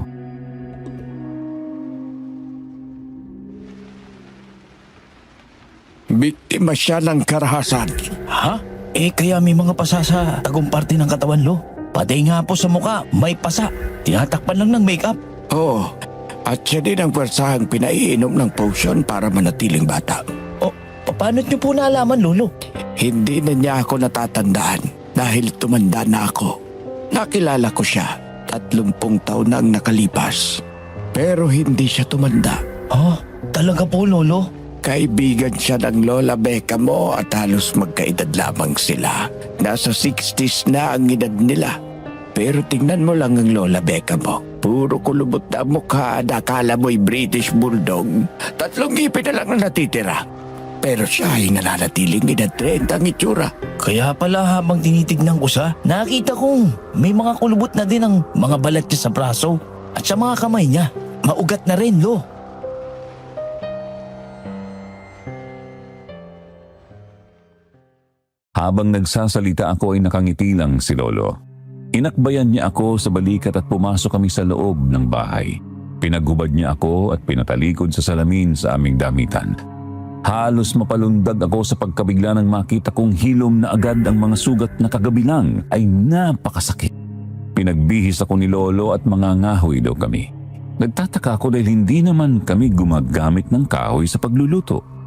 Biktima siya ng karahasan. Ha? Kaya may mga pasa sa tagumparte ng katawan, Lo. Pati nga po sa muka, may pasa. Tinatakpan lang ng makeup. Oo, at siya din ang persahang pinaiinom ng potion para manatiling bata. O, paano niyo po nalaman, Lolo? Hindi na niya ako natatandaan dahil tumanda na ako. Nakilala ko siya, 30 taon na ang nakalipas. Pero hindi siya tumanda. Talaga po, Lolo? Kaibigan siya ng Lola Becca mo at halos magkaedad lamang sila. Nasa 60s na ang edad nila. Pero tingnan mo lang ang Lola Becca mo. Puro kulubot na mukha, nakala mo'y British Bulldog. 3 ngipin na lang ang natitira. Pero siya ay nananatiling edad 30 ang itsura. Kaya pala habang tinitignan ko siya, nakita kong may mga kulubot na din ang mga balat niya sa braso at sa mga kamay niya. Maugat na rin, Lo. Habang nagsasalita ako ay nakangiti lang si Lolo. Inakbayan niya ako sa balikat at pumasok kami sa loob ng bahay. Pinaghubad niya ako at pinatalikod sa salamin sa aming damitan. Halos mapalundag ako sa pagkabigla nang makita kong hilom na agad ang mga sugat na kagabi lang ay napakasakit. Pinagbihis ako ni Lolo at mga ngahoy daw kami. Nagtataka ako dahil hindi naman kami gumagamit ng kahoy sa pagluluto.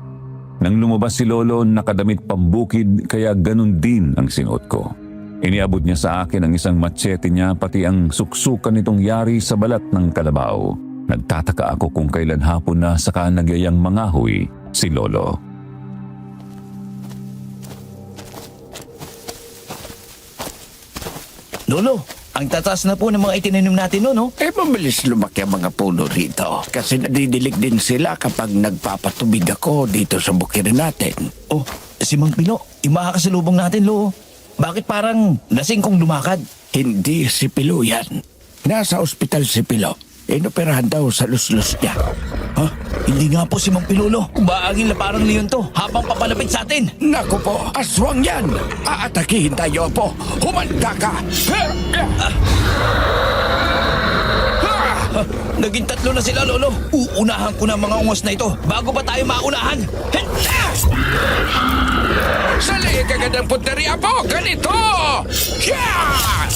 Nang lumabas si Lolo, nakadamit pambukid kaya ganun din ang sinuot ko. Iniabot niya sa akin ang isang machete niya pati ang suksukan nitong yari sa balat ng kalabaw. Nagtataka ako kung kailan hapon na saka nagyayang mangahoy si Lolo. Lolo, ang tataas na po ng mga itinanim natin, no? Mabilis lumaki ang mga puno rito. Kasi nadidilig din sila kapag nagpapatubig ako dito sa bukirin natin. Oh, si Mang Pino, yung makakasalubong natin, Lo. Bakit parang lasing kong lumakad? Hindi si Pilo yan. Nasa ospital si Pilo. Inoperahan daw sa luslus niya. Ha? Hindi nga po si Mang Pilo, Lo. Baagin na parang leon to habang papalapit sa atin. Naku po, aswang yan! Aatakihin tayo po! Humanda ka! Naging 3 na sila, Lolo. Uunahan ko na mga ungos na ito bago pa tayo maunahan. Sali ka ng punteriya po! Ganito! Yeah!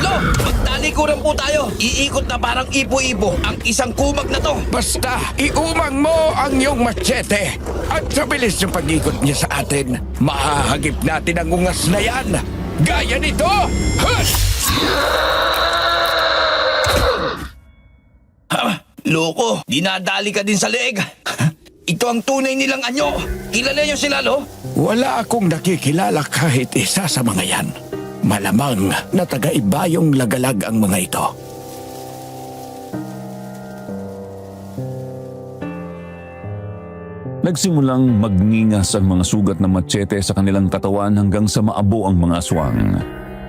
Lo, magtalikuran po tayo. Iikot na parang ipo-ipo ang isang kumag na to. Basta, iumang mo ang iyong machete. At sa bilis ng pag-ikot niya sa atin, mahahagip natin ang ungas na yan. Gaya nito! Hush! Loko, dinadali ka din sa leeg. Ito ang tunay nilang anyo. Kilala niyo sila, Lo? Wala akong nakikilala kahit isa sa mga yan. Malamang na taga-iba yung lagalag ang mga ito. Nagsimulang magningas ang mga sugat ng matsete sa kanilang katawan hanggang sa maabo ang mga aswang.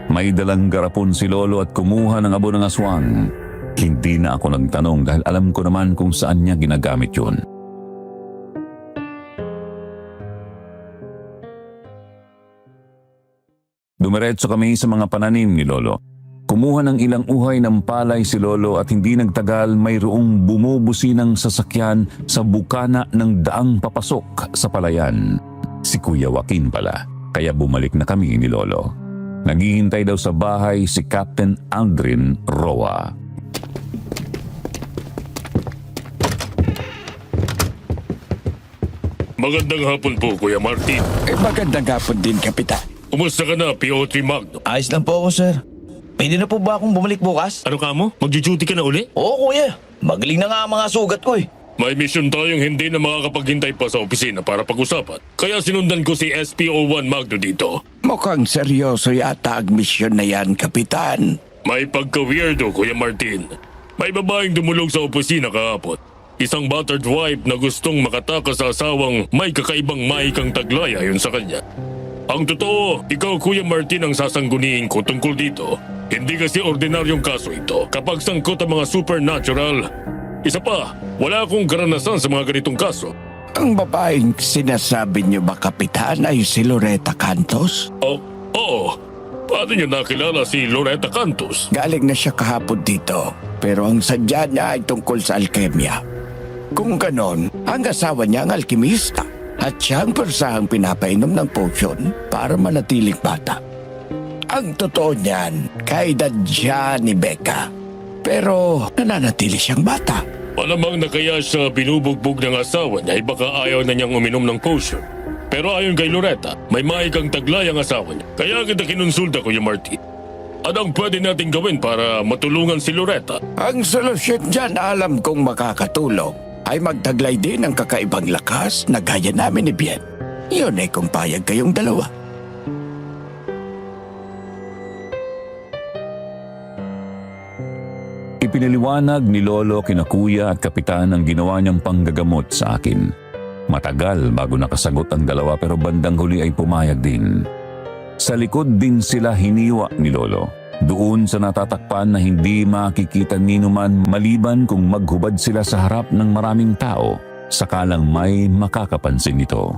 May dalang garapon si Lolo at kumuha ng abo ng aswang. Hindi na ako nagtanong dahil alam ko naman kung saan niya ginagamit yun. Dumiretso kami sa mga pananim ni Lolo. Kumuha ng ilang uhay ng palay si Lolo at hindi nagtagal mayroong bumubusinang sasakyan sa bukana ng daang papasok sa palayan. Si Kuya Joaquin pala, kaya bumalik na kami ni Lolo. Naghihintay daw sa bahay si Captain Aldrin Roa. Magandang hapon po, Kuya Martin. Magandang hapon din, Kapitan. Kumusta ka na, PO3 Magno? Ayos lang po ako, sir. Pwede na po ba akong bumalik bukas? Ano ka mo? Magdi-duty ka na uli? Oo, kuya. Magaling na nga ang mga sugat ko eh. May mission tayong hindi na makakapaghintay pa sa opisina para pag-usapan. Kaya sinundan ko si SPO1 Magno dito. Mukhang seryoso yata ang misyon na yan, Kapitan. May pagka-weirdo, Kuya Martin. May babaeng dumulog sa opisina kahapon. Isang battered wife na gustong makatakas sa asawang may kakaibang mahikang taglay ayon sa kanya. Ang totoo, ikaw Kuya Martin ang sasangguniin ko tungkol dito. Hindi kasi ordinaryong kaso ito. Kapag sangkot ang mga supernatural. Isa pa, wala akong karanasan sa mga ganitong kaso. Ang babaeng sinasabi niyo ba, Kapitan, ay si Loretta Cantos? Oo. Paano niyo nakilala si Loretta Cantos? Galing na siya kahapon dito, pero ang sadya niya ay tungkol sa alkemia. Kung ganon, ang asawa niya ang alkimista at siya ang persahang pinapainom ng potion para manatiling bata. Ang totoo niyan, kaedad siya ni Becca. Pero nananatili siyang bata. Malamang na kaya siya binubugbog ng asawa niya ay baka ayaw na niyang uminom ng potion. Pero ayon kay Loretta, may mahikang taglay ang asawa niya. Kaya kita kinonsulta, Kuya Martin. Anong pwede natin gawin para matulungan si Loretta? Ang solusyon dyan alam kong makakatulong ay magtaglay din ng kakaibang lakas na gaya namin ni Bien. Yun ay kung payag kayong dalawa. Ipinaliwanag ni Lolo kina Kuya at Kapitan ang ginawa niyang panggagamot sa akin. Matagal bago nakasagot ang dalawa pero bandang huli ay pumayag din. Sa likod din sila hiniwa ni Lolo. Doon sa natatakpan na hindi makikita ni numan maliban kung maghubad sila sa harap ng maraming tao, sakalang may makakapansin nito.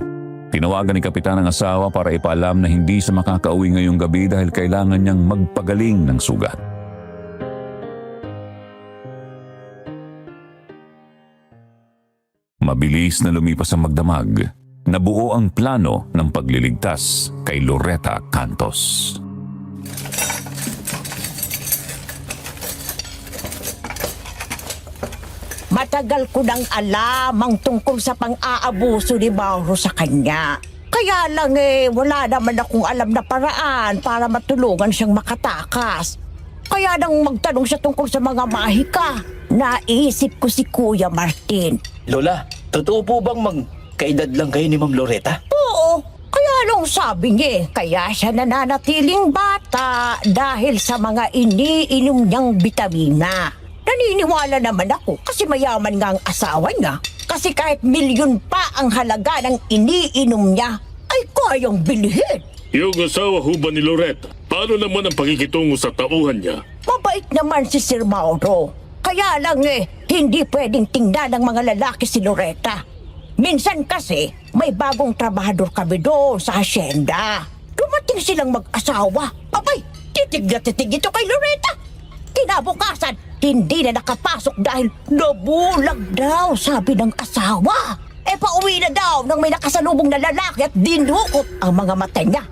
Tinawagan ni Kapitan ang asawa para ipaalam na hindi siya makakauwi ngayong gabi dahil kailangan niyang magpagaling ng sugat. Mabilis na lumipas ang magdamag. Nabuo ang plano ng pagliligtas kay Loretta Cantos. Matagal ko nang alam ang tungkol sa pang-aabuso ni Mauro sa kanya. Kaya lang wala naman akong alam na paraan para matulungan siyang makatakas. Kaya nang magtanong siya tungkol sa mga mahika, naisip ko si Kuya Martin. Lola, totoo po bang magkaedad lang kayo ni Ma'am Loretta? Oo, kaya nung sabi niya, kaya siya nananatiling bata dahil sa mga iniinom niyang bitamina. Naniniwala naman ako kasi mayaman nga ang asawa niya. Kasi kahit milyon pa ang halaga ng iniinom niya, ay kayang bilhin. Yung asawa ho ba ni Loretta? Paano naman ang pakikitungo sa tauhan niya? Mabait naman si Sir Mauro. Kaya lang hindi pwedeng tingnan ng mga lalaki si Loretta. Minsan kasi, may bagong trabahador kami doon sa asyenda. Dumating silang mag-asawa. Abay, titig na titig ito kay Loretta. Kinabukasan, hindi na nakapasok dahil nabulag daw, sabi ng asawa. Pauwi na daw nang may nakasalubong na lalaki at dinukot ang mga mata niya.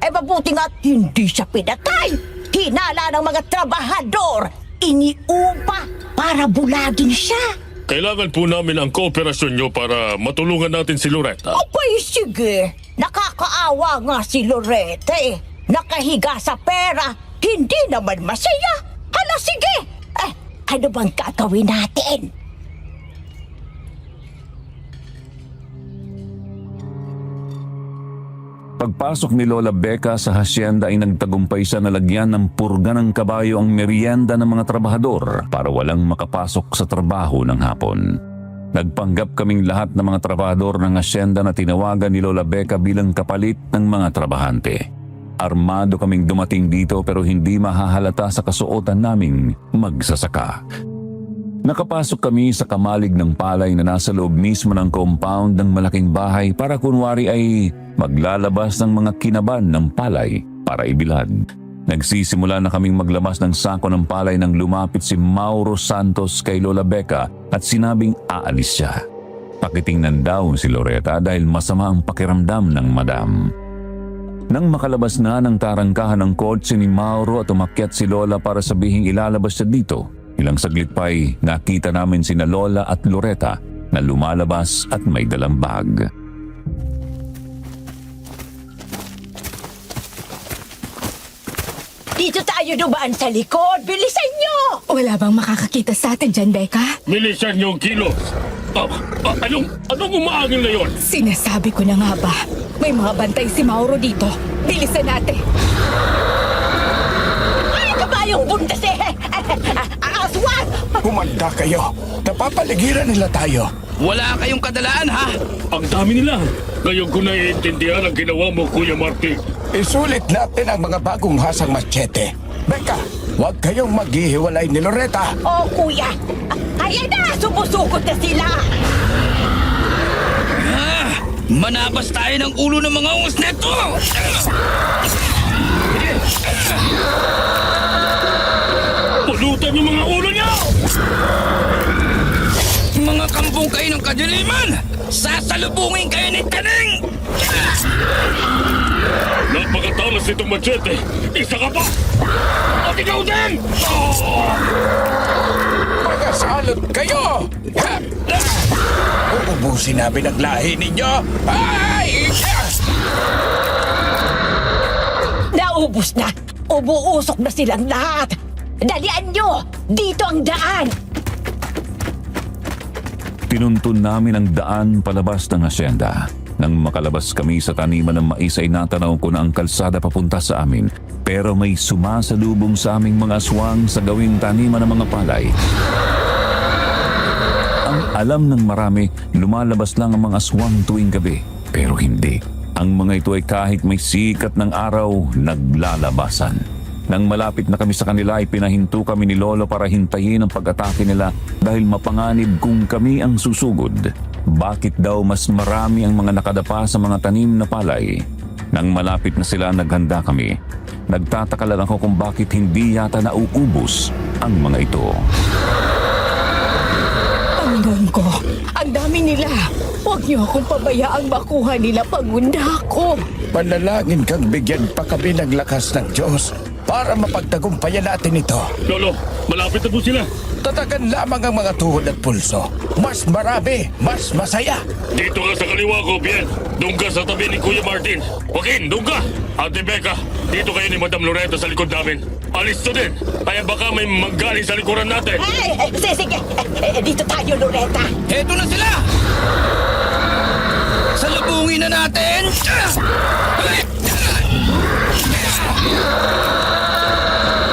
Mabuti nga't hindi siya pinatay. Hinala ng mga trabahador. Iniupa para bulagin siya. Kailangan po namin ang kooperasyon niyo para matulungan natin si Loretta. Abay, sige. Nakakaawa nga si Loretta Nakahiga sa pera, hindi naman masaya. Hala, sige! Ano bang gagawin natin? Pagpasok ni Lola Becca sa hasyenda ay nagtagumpay siya na lagyan ng purga ng kabayo ang merienda ng mga trabahador para walang makapasok sa trabaho ng hapon. Nagpanggap kaming lahat ng mga trabahador ng hasyenda na tinawagan ni Lola Becca bilang kapalit ng mga trabahante. Armado kaming dumating dito pero hindi mahahalata sa kasuotan naming magsasaka. Nakapasok kami sa kamalig ng palay na nasa loob mismo ng compound ng malaking bahay para kunwari ay maglalabas ng mga kinaban ng palay para ibilad. Nagsisimula na kaming maglabas ng sako ng palay nang lumapit si Mauro Santos kay Lola Becca at sinabing aalis siya. Pakitingnan daw si Loretta dahil masama ang pakiramdam ng madam. Nang makalabas na ng tarangkahan ng kotse ni Mauro at umakyat si Lola para sabihing ilalabas siya dito, ilang saglit pa'y nakita namin sina Lola at Loretta na lumalabas at may dalang bag. Dito tayo dumaan sa likod. Bilisan nyo! Wala bang makakakita sa atin dyan, Becca? Milisan yung kilos. Anong umaangin na yon? Sinasabi ko na nga ba, may mga bantay si Mauro dito. Bilisan natin. Ay, kabayong bundas eh! Aswang! Kumanda kayo. Napapaligiran nila tayo. Wala kayong kadalaan, ha? Ang dami nila. Ngayon ko naiintindihan ang ginawa mo, Kuya Martin. Isulit natin ang mga bagong hasang machete. Becca, huwag kayong maghihiwalay ni Loretta. Oh, kuya! Ayan na! Sumusugod na sila! Manabas tayo ng ulo ng mga ungus neto! Pulutan yung mga ulo niyo! Mga kambong kayo ng kadiliman! Sasalubungin kayo ni Taning! Napakatalas nitong machete. Isa ka pa! At ikaw din! Mga salot kayo! Ha! Uubusin namin ang lahi ninyo! Ay! Naubos na! Umuusok na silang lahat! Dalian nyo! Dito ang daan! Pinuntun namin ang daan palabas ng hasyenda. Nang makalabas kami sa taniman ng mais ay natanaw ko na ang kalsada papunta sa amin. Pero may sumasalubong sa aming mga aswang sa gawing taniman ng mga palay. Ang alam ng marami, lumalabas lang ang mga aswang tuwing gabi. Pero hindi. Ang mga ito ay kahit may sikat ng araw, naglalabasan. Nang malapit na kami sa kanila ay pinahinto kami ni Lolo para hintayin ang pag-atake nila dahil mapanganib kung kami ang susugod. Bakit daw mas marami ang mga nakadapa sa mga tanim na palay? Nang malapit na sila naghanda kami. Nagtataka lang ako kung bakit hindi yata nauubos ang mga ito. Panginoon ko, ang dami nila. Huwag niyo akong pabayaang makuha nila pangunda ko. Panalangin kang bigyan pa kami ng lakas ng Diyos para mapagtagumpayan natin ito. Lolo, malapit na po sila. Tatagan lamang ang mga tuhod at pulso. Mas marami, mas masaya. Dito ka sa kaliwa ko, Bien. Doon ka sa tabi ni Kuya Martin. Joaquin, doon ka. Ate Becca, dito kayo ni Madam Loretta sa likod namin. Alis to din. Kaya baka may manggaling sa likuran natin. Sige! Dito tayo, Loretta! Heto na sila! Salubungin na natin!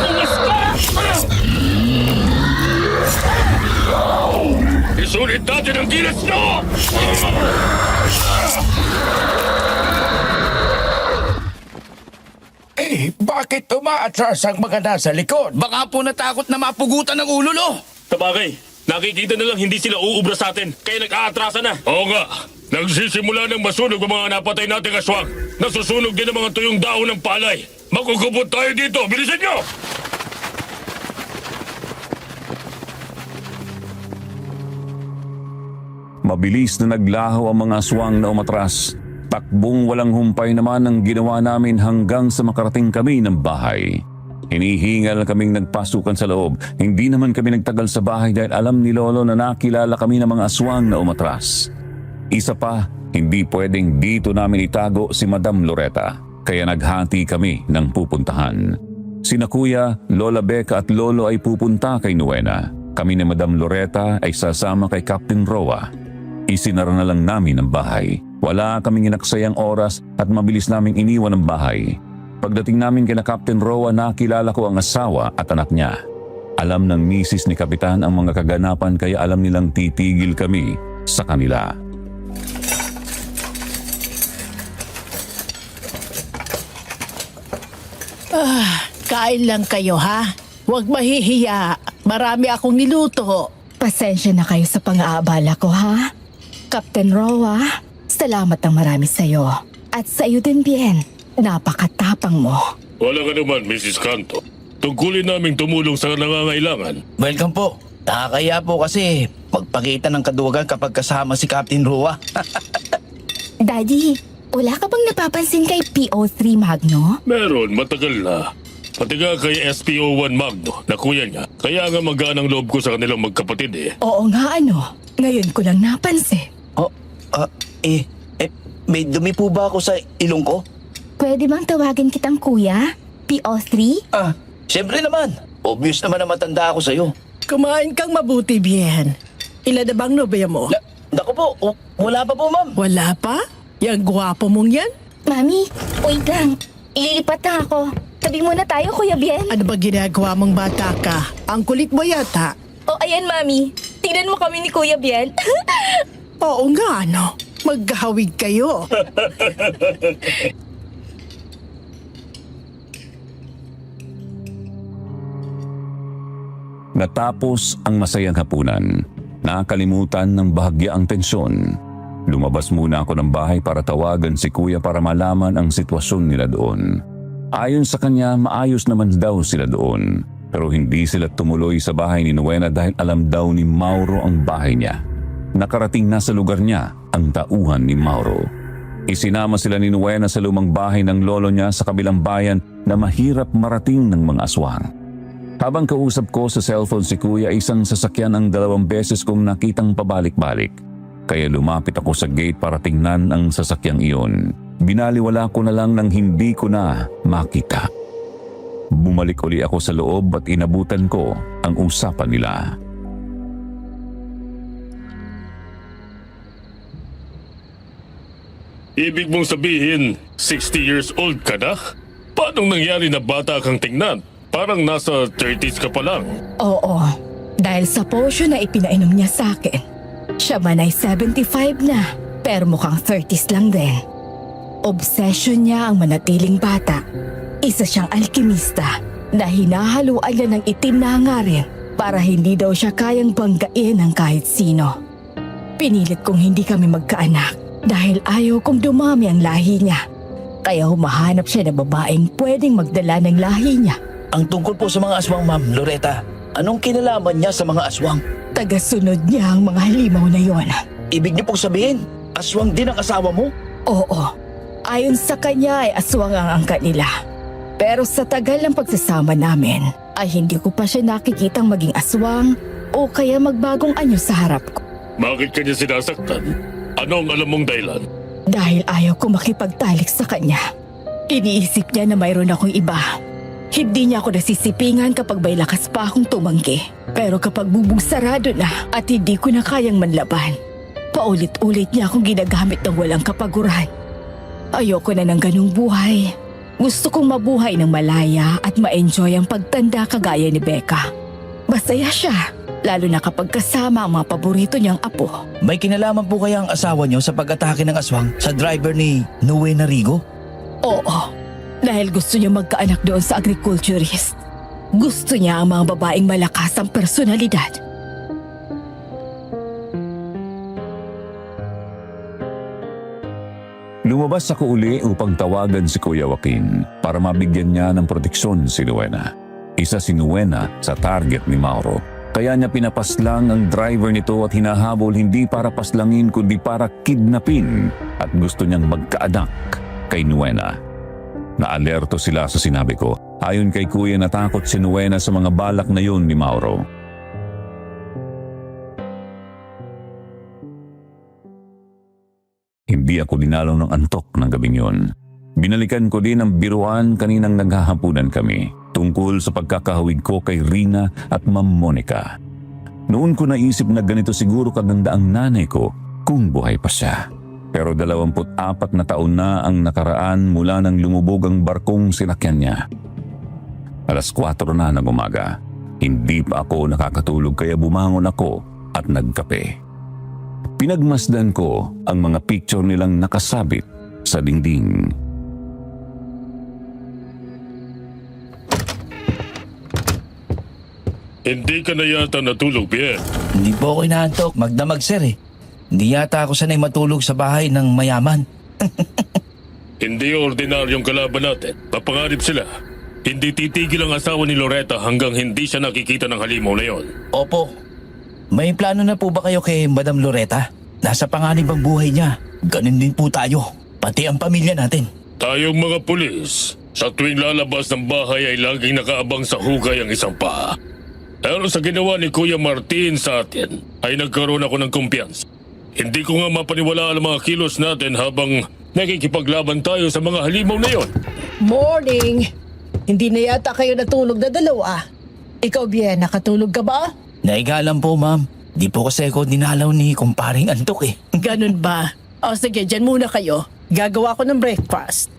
Umas ka! Isulit natin ang gilas nyo! Bakit umaatras ang mga nasa likod? Baka po natakot na mapugutan ng ulo, lo! Sabagay, nakikita na lang hindi sila uubra sa atin, kaya nag-aatrasa na. Oo nga, nagsisimula ng masunog ang mga napatay nating aswang. Nasusunog din ang mga tuyong dahon ng palay. Magkukupot tayo dito, bilisan nyo! Mabilis na naglaho ang mga aswang na umatras. Takbong walang humpay naman ang ginawa namin hanggang sa makarating kami ng bahay. Hinihingal kaming nagpasukan sa loob. Hindi naman kami nagtagal sa bahay dahil alam ni Lolo na nakilala kami ng mga aswang na umatras. Isa pa, hindi pwedeng dito namin itago si Madam Loretta. kaya naghati kami ng pupuntahan. Sina Kuya, Lola Becca at Lolo ay pupunta kay Nuwena. Kami ni Madam Loretta ay sasama kay Captain Roa. Isinara na lang namin ang bahay. Wala kaming inaksayang oras at mabilis naming iniwan ang bahay. Pagdating namin kina Captain Roa, nakilala ko ang asawa at anak niya. Alam ng misis ni Kapitan ang mga kaganapan kaya alam nilang titigil kami sa kanila. Kain lang kayo ha. Huwag mahihiya. Marami akong niluto. Pasensya na kayo sa pang-aabala ko, ha? Captain Roa, salamat ng marami sa'yo. At sa iyo din, Bien. Napakatapang mo. Wala ka naman, Mrs. Canto. Tungkulin naming tumulong sa nangangailangan. Welcome po. Nakakaya po kasi magpakita ng kaduwagan kapag kasama si Captain Roa. Daddy, wala ka bang napapansin kay PO3 Magno? Meron, matagal na. Pati nga kay SPO1 Magno, na kuya niya. Kaya nga maganang loob ko sa kanilang magkapatid eh. Oo nga, ano? Ngayon ko lang napansin. May dumi po ba ako sa ilong ko? Pwede bang tawagin kitang kuya? PO3? Siyempre naman. Obvious naman na matanda ako sa'yo. Kumain kang mabuti, Bien. Ilan na bang nobya mo? Naku po, wala pa po, ma'am. Wala pa? Yang gwapo mong yan? Mami, wait lang. Ililipat na ako. Tabi muna tayo, Kuya Bien. Ano ba ginagawa mong bata ka? Ang kulit mo yata. Oh, ayan, Mami. Tingnan mo kami ni Kuya Bien. Oo nga, ano? Maghahawig kayo. Natapos ang masayang hapunan. Nakalimutan ng bahagya ang tensyon. Lumabas muna ako ng bahay para tawagan si Kuya para malaman ang sitwasyon nila doon. Ayon sa kanya, maayos naman daw sila doon. Pero hindi sila tumuloy sa bahay ni Nuwena dahil alam daw ni Mauro ang bahay niya. Nakarating na sa lugar niya ang tauhan ni Mauro. Isinama sila ni Nuwena sa lumang bahay ng lolo niya sa kabilang bayan na mahirap marating ng mga aswang. Habang kausap ko sa cellphone si Kuya, isang sasakyan ang 2 beses kong nakitang pabalik-balik. Kaya lumapit ako sa gate para tingnan ang sasakyang iyon. Binaliwala ko na lang nang hindi ko na makita. Bumalik uli ako sa loob at inabutan ko ang usapan nila. Ibig mong sabihin, 60 years old ka na? Paano nangyari na bata kang tingnan? Parang nasa 30s ka pa lang. Oo, dahil sa potion na ipinainom niya sa akin. Siya man ay 75 na, pero mukhang 30s lang din. Obsession niya ang manatiling bata. Isa siyang alkimista na hinahaluan niya ng itim na hangarin para hindi daw siya kayang banggain ng kahit sino. Pinilit kong hindi kami magkaanak dahil ayaw kong dumami ang lahi niya. Kaya humahanap siya ng babaeng pwedeng magdala ng lahi niya. Ang tungkol po sa mga aswang, Ma'am Loretta, anong kinalaman niya sa mga aswang? Tagasunod niya ang mga halimaw na yon. Ibig niyo pong sabihin, aswang din ang asawa mo? Oo, ayon sa kanya ay aswang ang angkat nila. Pero sa tagal ng pagsasama namin, ay hindi ko pa siya nakikitang maging aswang o kaya magbagong anyo sa harap ko. Bakit kanya sinasaktan? Ano ang alam mong dahilan? Dahil ayaw ko makipagtalik sa kanya. Iniisip niya na mayroon akong iba. Hindi niya ako nasisipingan kapag may lakas pa akong tumanggi. Pero kapag bubugsarado na at hindi ko na kayang manlaban, paulit-ulit niya akong ginagamit ng walang kapaguran. Ayoko na ng ganung buhay. Gusto kong mabuhay ng malaya at ma-enjoy ang pagtanda kagaya ni Becca. Masaya siya, lalo na kapag kasama ang mga paborito niyang apo. May kinalaman po kaya ang asawa niyo sa pag-atake ng aswang sa driver ni Nuwena Rigo? Oo, dahil gusto niya magkaanak doon sa agriculturist. Gusto niya ang mga babaeng malakas ang personalidad. Lumabas ako uli upang tawagan si Kuya Joaquin para mabigyan niya ng proteksyon si Nuwena. Isa si Nuwena sa target ni Mauro. Kaya niya pinapaslang ang driver nito at hinahabol hindi para paslangin kundi para kidnapin at gusto niyang magkaanak kay Nuwena. Naalerto sila sa sinabi ko. Ayon kay Kuya, natakot si Nuwena sa mga balak na yun ni Mauro. Hindi ako dinalaw ng antok ng gabing yun. Binalikan ko din ang biruan kaninang naghahapunan kami tungkol sa pagkakahawig ko kay Rina at Ma'am Monica. Noon ko naisip na ganito siguro kaganda ang nanay ko kung buhay pa siya. Pero 24 na taon na ang nakaraan mula nang lumubog ang barkong sinakyan niya. 4:00 na ng umaga. Hindi pa ako nakakatulog kaya bumangon ako at nagkape. Pinagmasdan ko ang mga picture nilang nakasabit sa dingding. Hindi ka na yata natulog, Pierre. Hindi po ako inaantok, magdamag sir eh. Hindi yata ako sanay matulog sa bahay ng mayaman. Hindi ordinaryong kalaban natin. Mapangarip sila. Hindi titigil ang asawa ni Loretta hanggang hindi siya nakikita ng halimaw na yon. Opo. May plano na po ba kayo kay Madam Loretta? Nasa panganib ang buhay niya. Ganun din po tayo. Pati ang pamilya natin. Tayong mga pulis, sa tuwing lalabas ng bahay ay laging nakaabang sa hugay ang isang paa. Pero sa ginawa ni Kuya Martin sa atin, ay nagkaroon ako ng kumpiyansa. Hindi ko nga mapaniwalaan ang mga kilos natin habang nakikipaglaban tayo sa mga halimaw na yon. Morning! Hindi na yata kayo natulog na dalawa. Ikaw, Bien, nakatulog ka ba? Naiga lang po ma'am. Di po kasi ako dinalaw ni kumparing antok eh. Ganun ba? O sige, dyan muna kayo. Gagawa ko ng breakfast.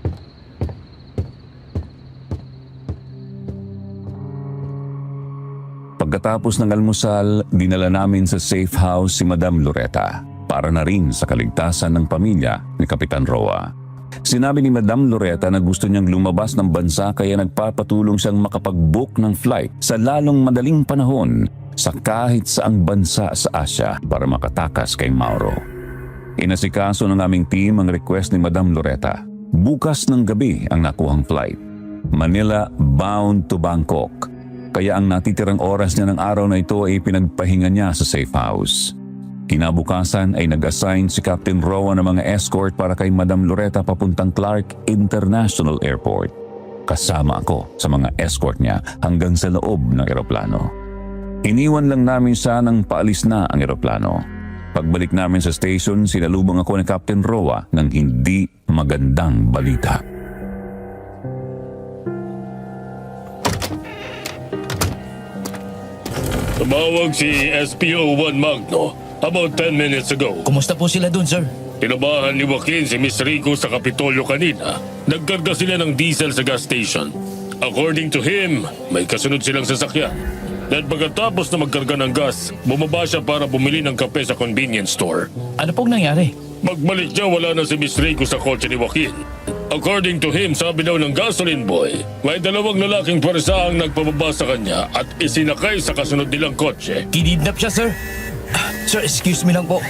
Pagkatapos ng almusal, dinala namin sa safe house si Madam Loretta para na rin sa kaligtasan ng pamilya ni Kapitan Roa. Sinabi ni Madam Loretta na gusto niyang lumabas ng bansa kaya nagpapatulong siyang makapag-book ng flight sa lalong madaling panahon sa kahit saang bansa sa Asia para makatakas kay Mauro. Inasikaso ng aming team ang request ni Madam Loretta. Bukas ng gabi ang nakuhang flight. Manila bound to Bangkok. Kaya ang natitirang oras niya ng araw na ito ay pinagpahinga niya sa safe house. Kinabukasan ay nag-assign si Captain Roa ng mga escort para kay Madam Loretta papuntang Clark International Airport. Kasama ako sa mga escort niya hanggang sa loob ng eroplano. Iniwan lang namin siya nang paalis na ang eroplano. Pagbalik namin sa station, sinalubong ako ni Captain Roa ng hindi magandang balita. Tumawag si SPO-1 Magno about 10 minutes ago. Kumusta po sila dun sir? Tinabahan ni Joaquin si Miss Rico sa Kapitolyo kanina. Nagkarga sila ng diesel sa gas station. According to him, may kasunod silang sasakyan. Dahil pagkatapos na magkarga ng gas, bumaba siya para bumili ng kape sa convenience store. Ano pong nangyari? Magbalik niya, wala na si Miss Rico sa kotse ni Joaquin. According to him, sabi daw ng gasoline boy, may dalawang lalaking pwersa ang nagpababa sa kanya at isinakay sa kasunod nilang kotse. Kinidnap siya sir. Sir, excuse me lang po.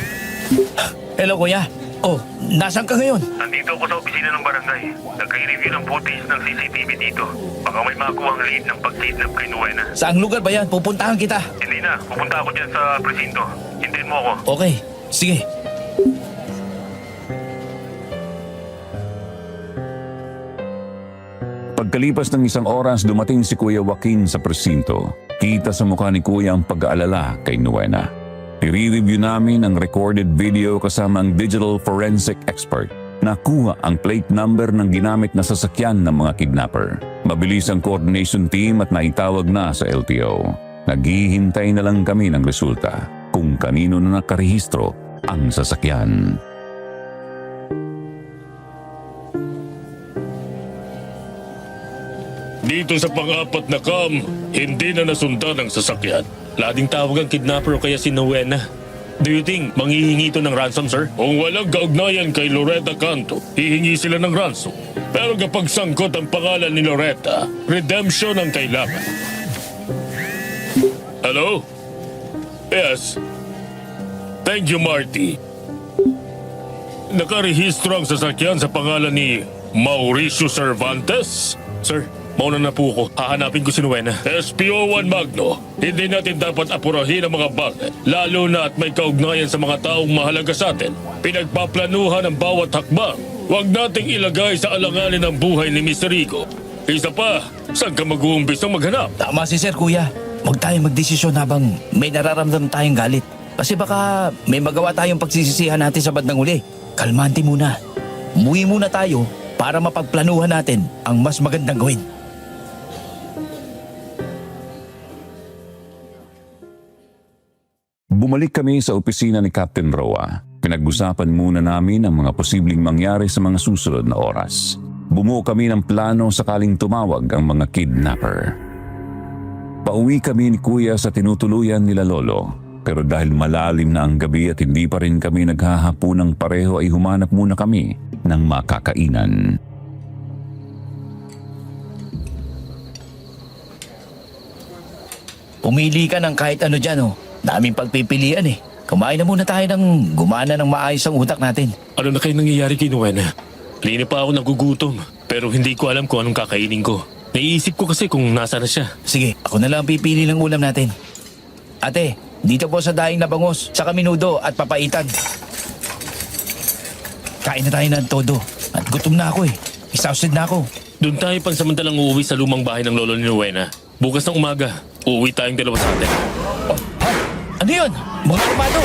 Hello kuya. Oh, nasaan ka ngayon? Nandito ako sa opisina ng barangay. Nagka-review ng footage ng CCTV dito. Baka may makuha ang lead ng pag-kidnap kay Nuena. Saang lugar ba yan? Pupuntahan kita. Hindi na, pupunta ako dyan sa presinto. Hintayin mo ako. Okay, sige. Pagkalipas ng 1 oras, dumating si Kuya Joaquin sa presinto. Kita sa mukha ni Kuya ang pag-aalala kay Nuena. I-review namin ang recorded video kasama ang digital forensic expert. Nakuha ang plate number ng ginamit na sasakyan ng mga kidnapper. Mabilis ang coordination team at naitawag na sa LTO. Naghihintay na lang kami ng resulta kung kanino na nakarehistro ang sasakyan. Dito sa pang-apat na cam, hindi na nasundan ang sasakyan. Lading tawag ang kidnapper o kaya si Nuena. Do you think manghihingi ito ng ransom, sir? Kung walang kaugnayan kay Loretta Canto, hihingi sila ng ransom. Pero kapag sangkot ang pangalan ni Loretta, redemption ang kailangan. Hello? Yes. Thank you, Marty. Nakarehistro ang sasakyan sa pangalan ni Mauricio Cervantes? Sir, mauna na po ako. Hahanapin ko si Nuena. SPO-1 Magno, hindi natin dapat apurahin ang mga bagay, lalo na at may kaugnayan sa mga taong mahalaga sa atin. Pinagpaplanuhan ang bawat hakbang. Huwag nating ilagay sa alanganin ang buhay ni Mr. Rico. Isa pa, saan ka mag-uumbisang maghanap? Tama si sir kuya. Huwag tayong magdesisyon habang may nararamdam tayong galit. Kasi baka may magawa tayong pagsisisihan natin sa bandang uli. Kalmante muna. Umuwi muna tayo para mapagplanuhan natin ang mas magandang gawin. Bumalik kami sa opisina ni Captain Roa. Pinag-usapan muna namin ang mga posibleng mangyari sa mga susunod na oras. Bumuo kami ng plano sakaling tumawag ang mga kidnapper. Pauwi kami ni Kuya sa tinutuluyan nila Lolo. Pero dahil malalim na ang gabi at hindi pa rin kami naghahapunang pareho ay humanap muna kami ng makakainan. Pumili ka ng kahit ano dyan, oh. Daming pagpipilian eh. Kumain na muna tayo ng gumana ng maayos ang utak natin. Ano na kayo nangyayari kay Nuena? Kanina pa ako nagugutom, pero hindi ko alam kung anong kakainin ko. Naiisip ko kasi kung nasa na siya. Sige, ako na lang pipili ng ulam natin. Ate, dito po sa daing na bangus, sa minudo at papaitan. Kain na tayo ng todo. At gutom na ako eh. Exhausted na ako. Doon tayo pansamantalang uuwi sa lumang bahay ng lolo ni Nuena. Bukas ng umaga, uuwi tayong dalawa sa atin. Oh, ha? Ano yun? Mga armado!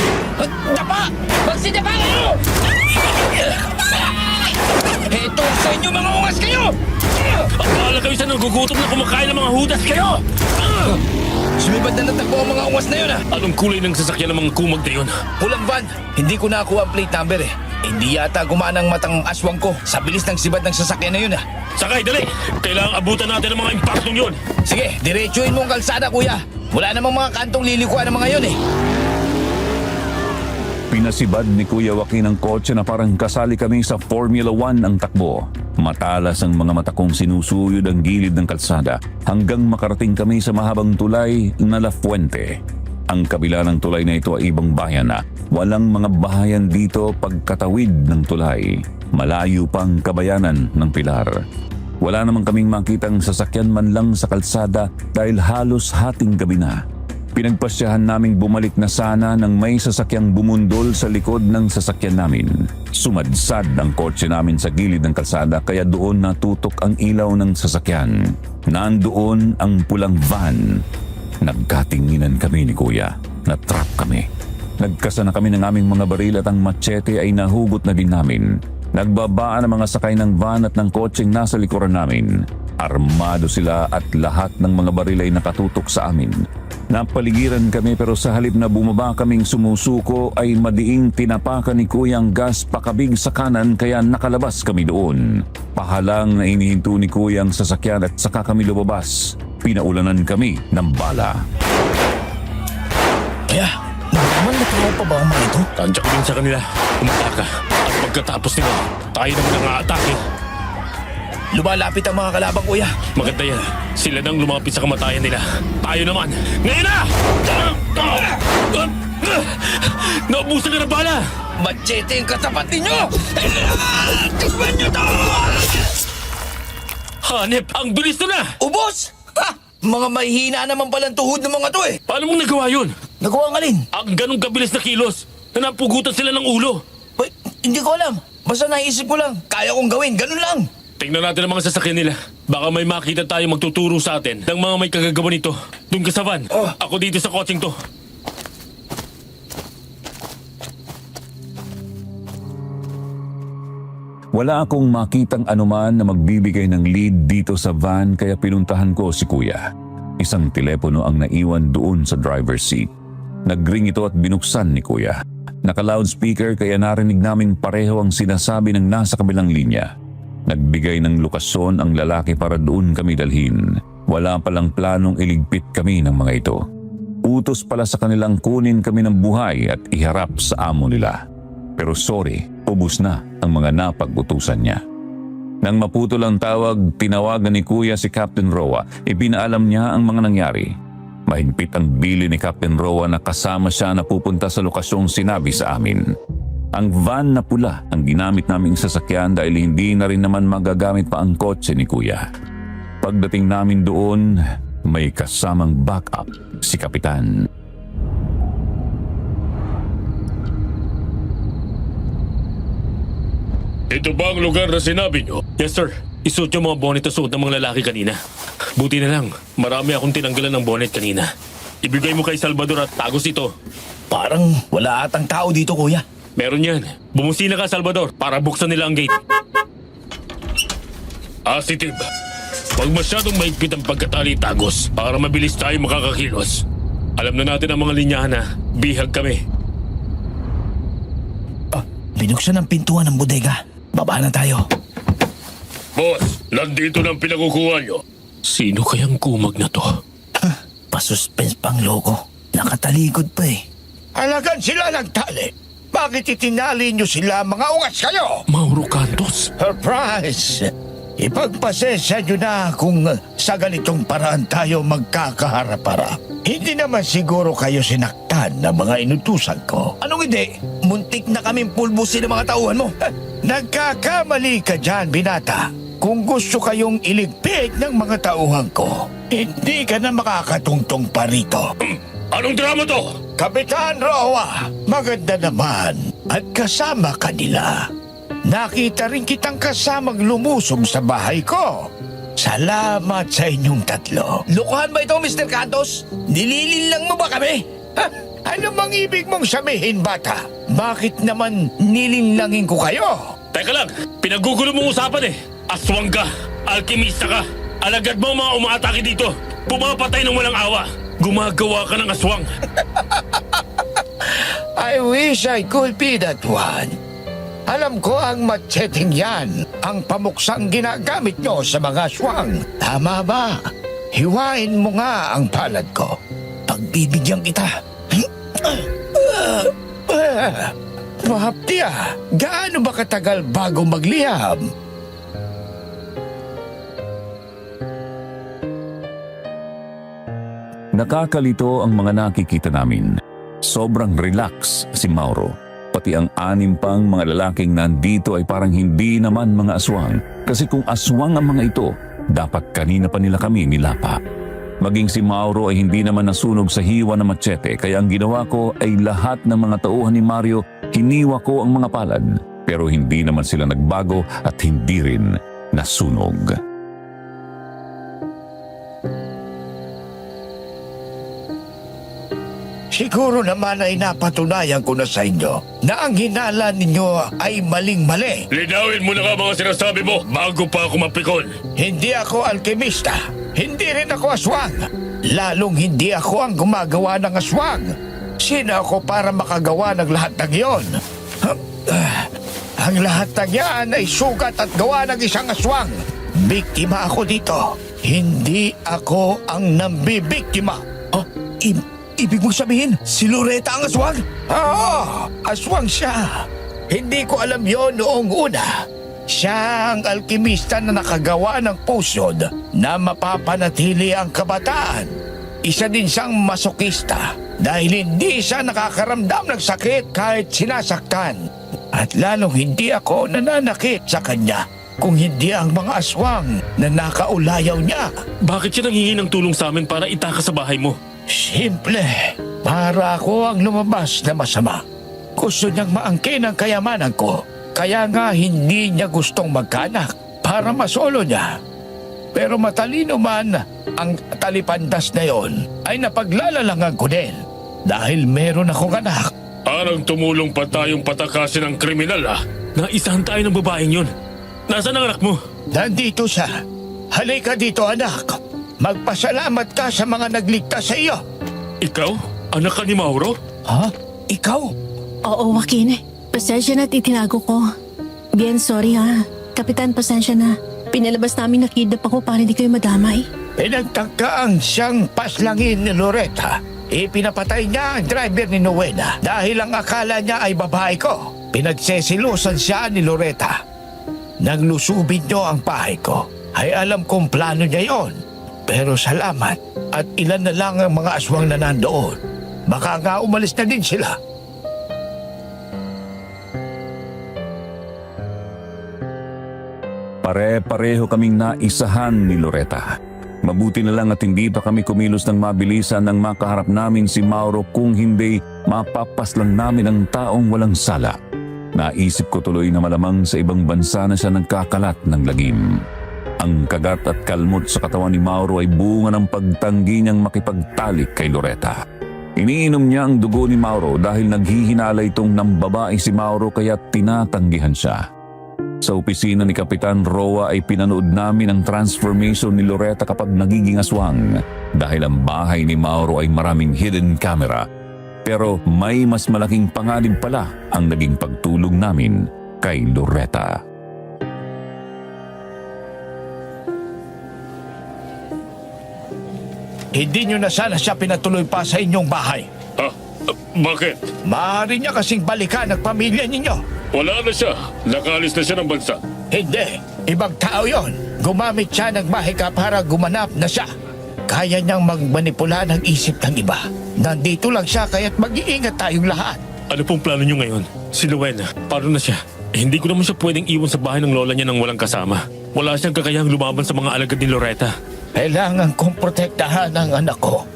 Dapa! Magsidapa kayo! Eto sa inyo mga ungas kayo! Akala kayo sa nagugutom na kumakain ng mga hudas kayo! Sumibad na natagpo ang mga ungas na yun ah! Anong kulay ng sasakyan ng mga kumag na yun? Pulang van! Hindi ko nakuha ang plate number eh. Hindi yata gumana ang matang aswang ko sa bilis ng sibad ng sasakyan na yun ah. Sakay, dali! Kailangang abutan natin ang mga impaktong yun! Sige, diretsuhin mo ang kalsada kuya. Wala namang mga kantong lilikuan ng mga yun eh. Pinasibad ni Kuya Joaquin ang kotse na parang kasali kami sa Formula 1 ang takbo. Matalas ang mga mata kong sinusuyod ang gilid ng kalsada hanggang makarating kami sa mahabang tulay na La Fuente. Ang kabila ng tulay na ito ay ibang bayan na. Walang mga bahayan dito pagkatawid ng tulay. Malayo pang kabayanan ng Pilar. Wala namang kaming makitang sasakyan man lang sa kalsada dahil halos hating gabi na. Pinagpasyahan naming bumalik na sana nang may sasakyang bumundol sa likod ng sasakyan namin. Sumadsad ang kotse namin sa gilid ng kalsada kaya doon natutok ang ilaw ng sasakyan. Nandoon ang pulang van. Nagkatinginan kami ni Kuya. Natrap kami. Nagkasana kami ng aming mga baril at ang machete ay nahugot na din namin. Nagbabaan ang mga sakay ng van at ng kotseng nasa likuran namin. Armado sila at lahat ng mga baril ay nakatutok sa amin. Napaligiran kami pero sa halip na bumaba kaming sumusuko ay madiing tinapakan ni Kuya ang gas pakabig sa kanan kaya nakalabas kami doon. Pahalang na inihinto ni Kuya ang sasakyan at saka kami lumabas. Pinaulanan kami ng bala. Kaya, naman natao pa ba ang mga ito? Tansya ko din sa kanila. Umataka. At pagkatapos nila, tayo naman ang aatake. Lumalapit ang mga kalabang kuya. Maganda yan. Sila nang lumapit sa kamatayan nila. Tayo naman. Ngayon na! Naubusan ka ng bala! Machete ang katapat ninyo! Tikman nyo to! Hanep, ang bilis na! Ubos! Ha! Mga mahihina naman palang tuhod ng mga to eh. Paano mong nagawa yun? Nagawa nga rin. Ang ganong kabilis na kilos na napugutan sila ng ulo. Ay, hindi ko alam. Basta naisip ko lang. Kaya kong gawin. Ganun lang. Tingnan natin ang mga sasakyan nila. Baka may makita tayo magtuturo sa atin ng mga may kagagawa nito. Doon ka sa van. Oh. Ako dito sa kotseng to. Wala akong makitang anuman na magbibigay ng lead dito sa van kaya pinuntahan ko si Kuya. Isang telepono ang naiwan doon sa driver's seat. Nagring ito at binuksan ni Kuya. Naka-loudspeaker kaya narinig naming pareho ang sinasabi ng nasa kabilang linya. Nagbigay ng lokasyon ang lalaki para doon kami dalhin. Wala palang planong iligpit kami ng mga ito. Utos pala sa kanilang kunin kami ng buhay at iharap sa amo nila. Pero sorry, ubos na ang mga napag-utusan niya. Nang maputol ang tawag, tinawagan ni Kuya si Captain Roa. Ipinaalam niya ang mga nangyari. Mahigpit ang bili ni Captain Roa na kasama siya na pupunta sa lokasyong sinabi sa amin. Ang van na pula ang ginamit naming sasakyan dahil hindi na rin naman magagamit pa ang kotse ni Kuya. Pagdating namin doon, may kasamang backup si Kapitan. Ito ba ang lugar na sinabi nyo? Yes sir. Isuot yung mga bonnet na suot ng mga lalaki kanina. Buti na lang. Marami akong tinanggalan ng bonnet kanina. Ibigay mo kay Salvador at tagos ito. Parang wala atang tao dito kuya. Meron yan. Bumusina ka, Salvador, para buksan nila ang gate. Asitib, huwag masyadong mahigpit ang pagkatali, Tagos, para mabilis tayo makakakilos. Alam na natin ang mga linyahan na bihag kami. Binuksan ang pintuan ng bodega. Baba na tayo. Boss, nandito na ang pinakukuha nyo. Sino kayang kumag na to? Pasuspense pang loko. Nakatalikod pa eh. Alagan sila ng tali. Bakit itinali nyo sila, mga ungas kayo? Mauro Cantos. Surprise! Ipagpasensya nyo na kung sa ganitong paraan tayo magkakaharap-harap. Hindi naman siguro kayo sinaktan ng mga inutusan ko. Anong hindi? Muntik na kaming pulbusin ng mga tauhan mo. Nagkakamali ka dyan, binata. Kung gusto kayong iligpit ng mga tauhan ko, hindi ka na makakatungtong pa rito. Anong drama to? Kapitan Roa, maganda naman at kasama ka nila. Nakita rin kitang kasamang lumusong sa bahay ko. Salamat sa inyong tatlo. Lokohan ba ito, Mr. Cantos? Nilililang mo ba kami? Ha? Ano bang ibig mong sabihin, bata? Bakit naman nilinlangin ko kayo? Teka lang, pinagugulo mong usapan eh. Aswang ka, alkimista ka, alagad mo ang mga umaatake dito. Pumapatay ng walang awa. Gumagawa ka ng aswang. I wish I could be that one. Alam ko ang matseteng yan, ang pamuksang ginagamit nyo sa mga aswang. Tama ba? Hiwain mo nga ang palad ko. Pagbibigyan kita. Mahapdi gaano ba katagal bago magliham? Nakakalito ang mga nakikita namin. Sobrang relax si Mauro. Pati ang 6 pang mga lalaking nandito ay parang hindi naman mga aswang. Kasi kung aswang ang mga ito, dapat kanina pa nila kami nilapa. Maging si Mauro ay hindi naman nasunog sa hiwa ng matsete, kaya ang ginawa ko ay lahat ng mga tauhan ni Mario, hiniwa ko ang mga palad. Pero hindi naman sila nagbago at hindi rin nasunog. Siguro naman ay napatunayan ko na sa inyo na ang hinala ninyo ay maling-mali. Linawin mo na nga mga sinasabi mo bago pa ako mapikon. Hindi ako alkemista. Hindi rin ako aswang. Lalong hindi ako ang gumagawa ng aswang. Sino ako para makagawa ng lahat ng iyon? Ang lahat ng yan ay sugat at gawa ng isang aswang. Biktima ako dito. Hindi ako ang nambibiktima. Ibig mong sabihin, si Loretta ang aswang? Oo, aswang siya. Hindi ko alam yon noong una. Siya ang alkimista na nakagawa ng potion na mapapanatili ang kabataan. Isa din siyang masokista dahil hindi siya nakakaramdam ng sakit kahit sinasaktan. At lalong hindi ako nananakit sa kanya kung hindi ang mga aswang na nakaulayaw niya. Bakit siya nanghihingi ng tulong sa amin para itakas sa bahay mo? Simple, para ako ang lumabas na masama. Gusto niyang maangkin ang kayamanan ko. Kaya nga hindi niya gustong magkanak para masolo niya. Pero matalino man ang talipandas na yon ay napaglalalangan ko din dahil meron akong anak. Parang tumulong pa tayong patakasin ng kriminal ah. Naisahan tayo ng babaeng yun. Nasaan ang anak mo? Nandito siya. Halika dito, anak. Magpasalamat ka sa mga nagligtas sa iyo. Ikaw? Anak ka ni Mauro? Ha? Ikaw? Oo, Joaquin. Pasensya na at itinago ko. Bien, sorry ha. Kapitan, pasensya na. Pinalabas namin na kidnap ako para hindi kayo madamay. Pinagtagkaan siyang paslangin ni Loretta. Ipinapatay niya ang driver ni Nowena dahil ang akala niya ay babae ko. Pinagsesilusan siya ni Loretta. Naglusubin niyo ang bahay ko. Ay alam kong plano niya yon. Pero salamat at ilan na lang ang mga aswang na nandoon. Baka nga umalis na din sila. Pare-pareho kaming naisahan ni Loretta. Mabuti na lang at hindi pa kami kumilos ng mabilisan nang makaharap namin si Mauro, kung hindi mapapaslan namin ang taong walang sala. Naisip ko tuloy na malamang sa ibang bansa na siya nagkakalat ng lagim. Ang kagat at kalmot sa katawan ni Mauro ay bunga ng pagtanggi niyang makipagtalik kay Loretta. Iniinom niya ang dugo ni Mauro dahil naghihinala itong nambabae si Mauro kaya tinatanggihan siya. Sa opisina ni Kapitan Roa ay pinanood namin ang transformation ni Loretta kapag nagiging aswang dahil ang bahay ni Mauro ay maraming hidden camera. Pero may mas malaking panganib pala ang naging pagtulong namin kay Loretta. Hindi nyo na sana siya pinatuloy pa sa inyong bahay. Ah, bakit? Maaari niya kasing balikan ang pamilya ninyo. Wala na siya. Nakalis na siya ng bansa. Hindi, ibang tao yon. Gumamit siya ng mahika para gumanap na siya. Kaya niyang magmanipula ng isip ng iba. Nandito lang siya kaya't mag-iingat tayong lahat. Ano pong plano niyo ngayon? Si Rowena, paano na siya? Hindi ko naman siya pwedeng iwan sa bahay ng lola niya nang walang kasama. Wala siyang kakayahang lumaban sa mga alagad ni Loretta. Kailangan kong protektahan ang anak ko.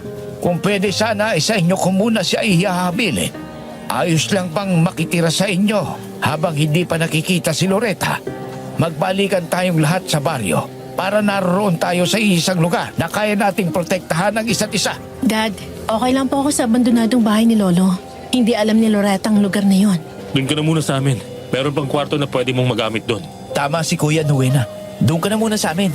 Kung pwede sana, sa inyo ko muna siya ihahabilin. Ayos lang bang makitira sa inyo habang hindi pa nakikita si Loretta? Magbalikan tayong lahat sa baryo para naroon tayo sa isang lugar na kaya nating protektahan ang isa't isa. Dad, okay lang po ako sa abandonadong bahay ni Lolo. Hindi alam ni Loretta ang lugar na yon. Doon ka na muna sa amin. Meron pang kwarto na pwede mong magamit doon. Tama si Kuya Nuena. Doon ka na muna sa amin.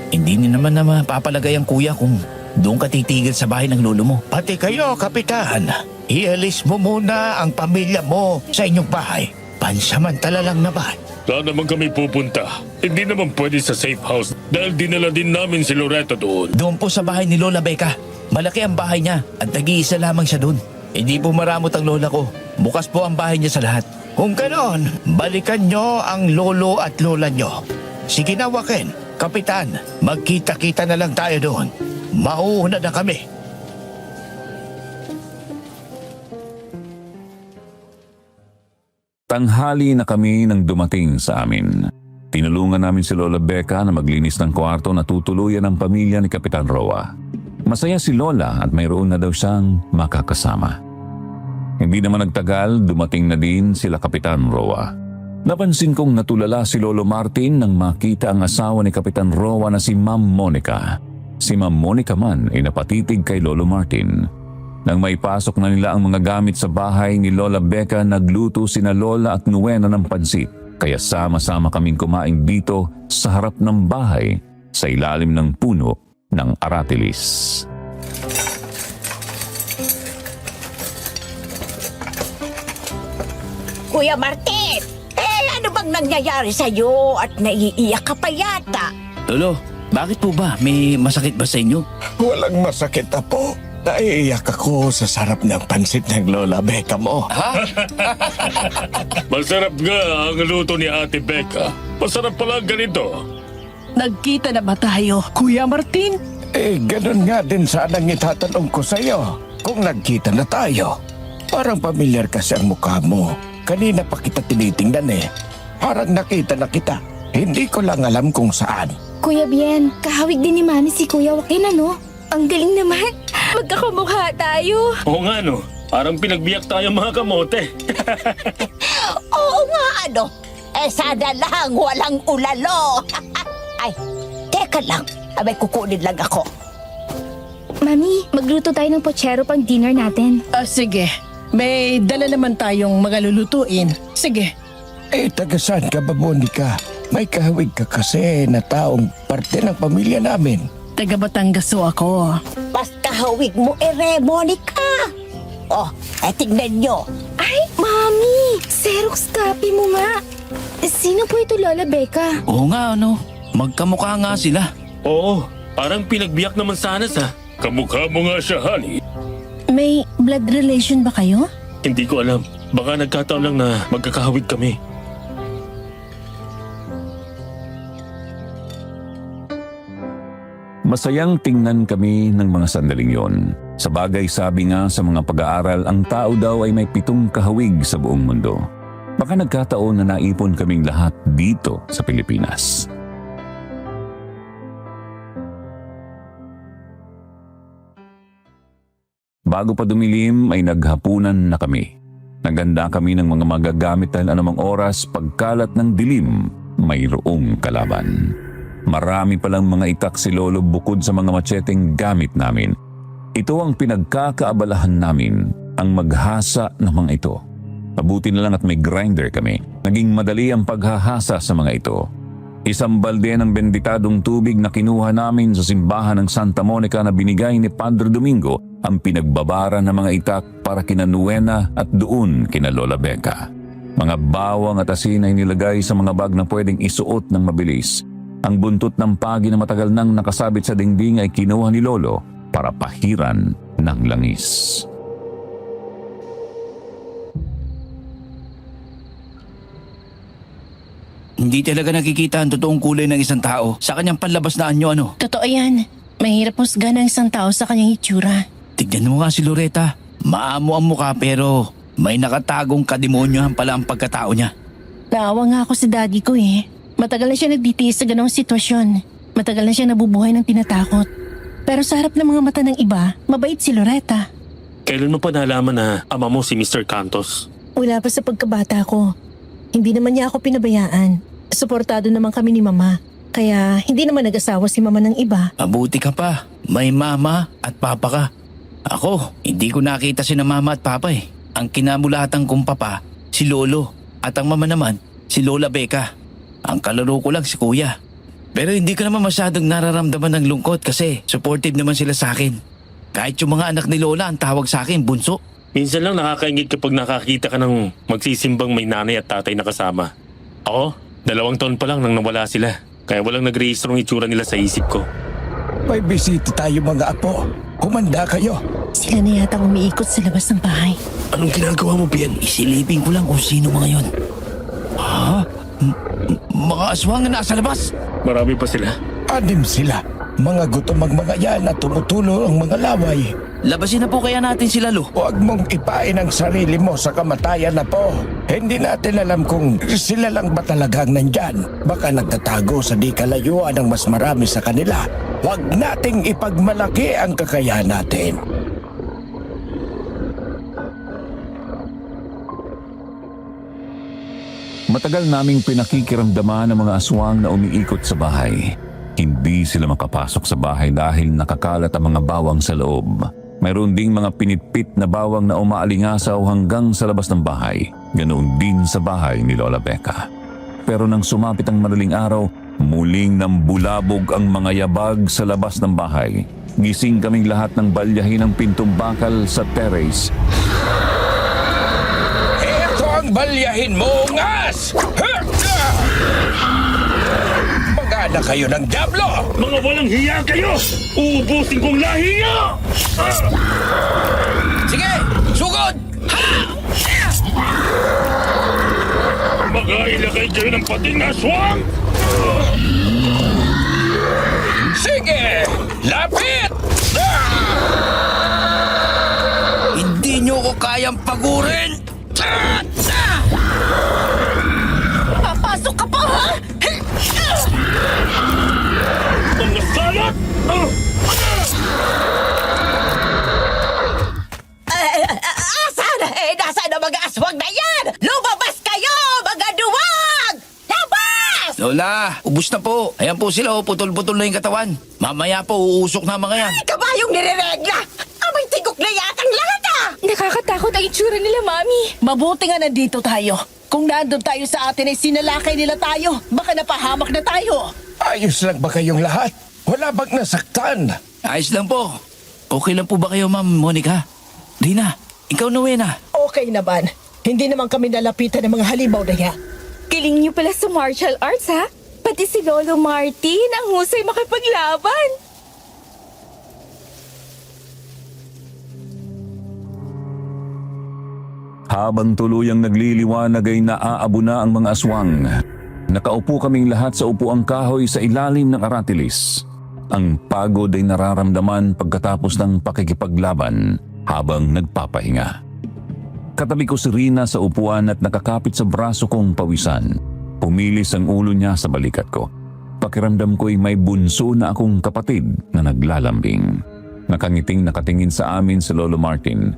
Hindi ni naman na mapapalagay ang kuya kung doon ka titigil sa bahay ng lolo mo. Pati kayo, Kapitan. Ialis mo muna ang pamilya mo sa inyong bahay. Pansamantala lang naman. Saan naman kami pupunta? Hindi naman pwede sa safe house dahil dinala din namin si Loretta doon. Doon po sa bahay ni Lola Becca. Malaki ang bahay niya at nag-iisa lamang siya doon. Hindi po maramot ang lola ko. Bukas po ang bahay niya sa lahat. Kung ganon, balikan nyo ang lolo at lola nyo. Sige na, Joaquin. Kapitan, magkita-kita na lang tayo doon. Mauuna na kami. Tanghali na kami nang dumating sa amin. Tinulungan namin si Lola Becca na maglinis ng kwarto na tutuluyan ng pamilya ni Kapitan Roa. Masaya si Lola at mayroon na daw siyang makakasama. Hindi naman nagtagal, dumating na din sila Kapitan Roa. Napansin kong natulala si Lolo Martin nang makita ang asawa ni Kapitan Roa na si Ma'am Monica. Si Ma'am Monica man ay napatitig kay Lolo Martin. Nang maipasok na nila ang mga gamit sa bahay ni Lola Becca, nagluto sina Lola at Nuena ng pansit. Kaya sama-sama kaming kumain dito sa harap ng bahay sa ilalim ng puno ng aratilis. Kuya Martin, ano bang nangyayari sa'yo at naiiyak ka pa yata? Lolo, bakit po ba? May masakit ba sa inyo? Walang masakit, Apo. Naiiyak ako sa sarap ng pansit ng Lola Becca mo. Masarap nga ang luto ni Ate Becca. Masarap pala ganito. Nagkita na ba tayo, Kuya Martin? Ganun nga din sanang itatanong ko sa'yo. Kung nagkita na tayo, parang pamilyar kasi ang mukha mo. Kanina pa kita tinitingnan Parang nakita na kita. Hindi ko lang alam kung saan. Kuya Bien, kahawig din ni Mami si Kuya Joaquin, ano? Ang galing naman. Magkakamukha tayo. Oo nga no, parang pinagbiyak tayo mga kamote. Oo nga, ano? Sana lang walang ulalo. Ay, teka lang. Abay, kukunin lang ako. Mami, magluto tayo ng pochero pang dinner natin. Sige. May dala naman tayong mga lulutuin. Sige. Taga saan ka ba, Monica? May kahawig ka kasi na taong parte ng pamilya namin. Taga Batangas ako. Basta hawig mo, Monica. Oh, tingnan nyo. Ay, Mami! Xerox copy mo nga. Sino po ito, Lola Becca? Oo nga, ano? Magkamukha nga sila. Oo, parang pinagbiyak naman sana sa... Kamukha mo nga siya, honey. May blood relation ba kayo? Hindi ko alam. Baka nagkataon lang na magkakahawig kami. Masayang tingnan kami ng mga sandaling yon. Sa bagay, sabi nga sa mga pag-aaral, ang tao daw ay may 7 kahawig sa buong mundo. Baka nagkataon na naipon kaming lahat dito sa Pilipinas. Bago pa dumilim ay naghapunan na kami. Naganda kami ng mga magagamit dahil anumang oras pagkalat ng dilim, mayroong kalaban. Marami palang mga itak si Lolo bukod sa mga macheteng gamit namin. Ito ang pinagkakaabalahan namin, ang maghasa ng mga ito. Mabuti na lang at may grinder kami. Naging madali ang paghahasa sa mga ito. Isang balde ng benditadong tubig na kinuha namin sa simbahan ng Santa Monica na binigay ni Padre Domingo ang pinagbabara ng mga itak para kina Nuena at doon kina Lola Becca. Mga bawang at asin ay nilagay sa mga bag na pwedeng isuot ng mabilis. Ang buntot ng pagi na matagal nang nakasabit sa dingding ay kinuha ni Lolo para pahiran ng langis. Hindi talaga nakikita ang totoong kulay ng isang tao sa kanyang panlabas na anyo ano. Totoo yan. Mahirap husgahan ang isang tao sa kanyang itsura. Tignan mo nga si Loretta. Maamo ang mukha pero may nakatagong kademonyohan pala ang pagkatao niya. Naawa nga ako sa daddy ko eh. Matagal na siya nagtitiis sa ganong sitwasyon. Matagal na siya nabubuhay ng tinatakot. Pero sa harap ng mga mata ng iba, mabait si Loretta. Kailan mo pa nalaman na ama mo si Mr. Cantos? Wala pa sa pagkabata ko. Hindi naman niya ako pinabayaan. Suportado naman kami ni Mama. Kaya hindi naman nag-asawa si Mama ng iba. Mabuti ka pa. May mama at papa ka. Ako, hindi ko nakita si na mama at papa eh. Ang kinamulatan kong papa, si Lolo. At ang mama naman, si Lola Becca. Ang kalaro ko lang si Kuya. Pero hindi ko naman masyadong nararamdaman ng lungkot kasi supportive naman sila sa akin. Kahit yung mga anak ni Lola ang tawag sa akin, bunso. Minsan lang nakakaingit kapag nakakita ka ng magsisimbang may nanay at tatay na kasama. Ako, 2 taon pa lang nang nawala sila. Kaya walang nag-rehistrong itsura nila sa isip ko. May bisita tayo mga apo. Kumanda kayo. Sila na yata umiikot sa labas ng bahay. Anong ginagawa mo, Bien? Isilipin ko lang kung sino mga yon. Ha? Mga aswang na nasa labas? Marami pa sila. 6 sila. Mga gutomang mga yan at tumutulo ang mga laway. Labasin na po kaya natin sila, Lo. Huwag mong ipain ang sarili mo sa kamatayan na po. Hindi natin alam kung sila lang ba talagang nandyan. Baka nagtatago sa di kalayuan ng mas marami sa kanila. Huwag nating ipagmalaki ang kakayahan natin. Matagal naming pinakikiramdaman ng mga aswang na umiikot sa bahay. Hindi sila makapasok sa bahay dahil nakakalat ang mga bawang sa loob. Mayroon ding mga pinitpit na bawang na umaalingasaw hanggang sa labas ng bahay. Ganoon din sa bahay ni Lola Becca. Pero nang sumapit ang madaling araw, muling nambulabog ang mga yabag sa labas ng bahay. Gising kaming lahat ng balyahin ng pintong bakal sa terrace. Ito ang balyahin mo, ngas! Mag-ana kayo ng Diablo! Mga walang hiya kayo! Uubusin kong lahi niyo! Sige! Sugod! Mag-ailagay kayo ng pating na aswang! Sige! Lapit! Hindi nyo ko kayang pagurin! Papasok ka pa, ha? Mga salat! Asan? Nasaan ang mga aswang na yan? Lumabas kayo, mga duwag! Labas! Lola, ubus na po. Ayan po sila, putol-putol na yung katawan. Mamaya po, uusok na mga yan. Kabayong nireregla! Abay tigok na yatang lahat, ah! Nakakatakot ang itsura nila, Mami. Mabuti nga nandito tayo. Kung nandun tayo sa atin ay sinalakay nila tayo. Baka napahamak na tayo. Ayos lang ba kayong lahat? Wala bang nasaktan? Ayos lang po. Okay lang po ba kayo, Ma'am Monica? Rina, ikaw Nuena. Okay naman. Hindi naman kami nalapitan ng mga halimaw na yan. Kiling niyo pala sa martial arts, ha? Pati si Lolo Martin ang husay makipaglaban. Habang tuluyang nagliliwanag ay naaabo na ang mga aswang. Nakaupo kaming lahat sa upuang kahoy sa ilalim ng aratilis. Ang pagod ay nararamdaman pagkatapos ng pakikipaglaban habang nagpapahinga. Katabi ko si Rina sa upuan at nakakapit sa braso kong pawisan. Pumilis ang ulo niya sa balikat ko. Pakiramdam ko'y may bunso na akong kapatid na naglalambing. Nakangiting nakatingin sa amin si Lolo Martin.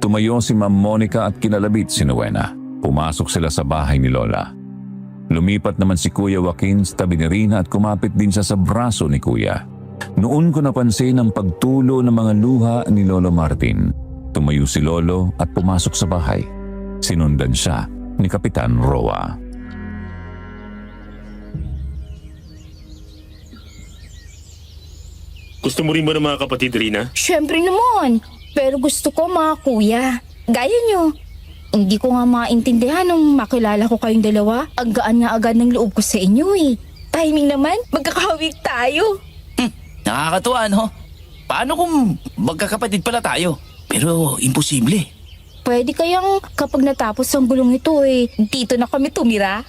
Tumayo si Ma'am Monica at kinalabit si Nuena. Pumasok sila sa bahay ni Lola. Lumipat naman si Kuya Joaquin sa tabi ni Rina at kumapit din siya sa braso ni Kuya. Noon ko napansin ang pagtulo ng mga luha ni Lolo Martin. Tumayo si Lolo at pumasok sa bahay. Sinundan siya ni Kapitan Roa. Gusto mo rin ba ng mga kapatid, Rina? Siyempre naman. Pero gusto ko mga kuya. Gaya nyo. Hindi ko nga maintindihan nung makilala ko kayong dalawa. Ang gaan nga agad ng loob ko sa inyo eh. Timing naman, magkakahawig tayo. Nakakatuwa, no? Paano kung magkakapatid pala tayo? Pero imposible. Pwede kayang kapag natapos ang gulong ito eh, dito na kami tumira.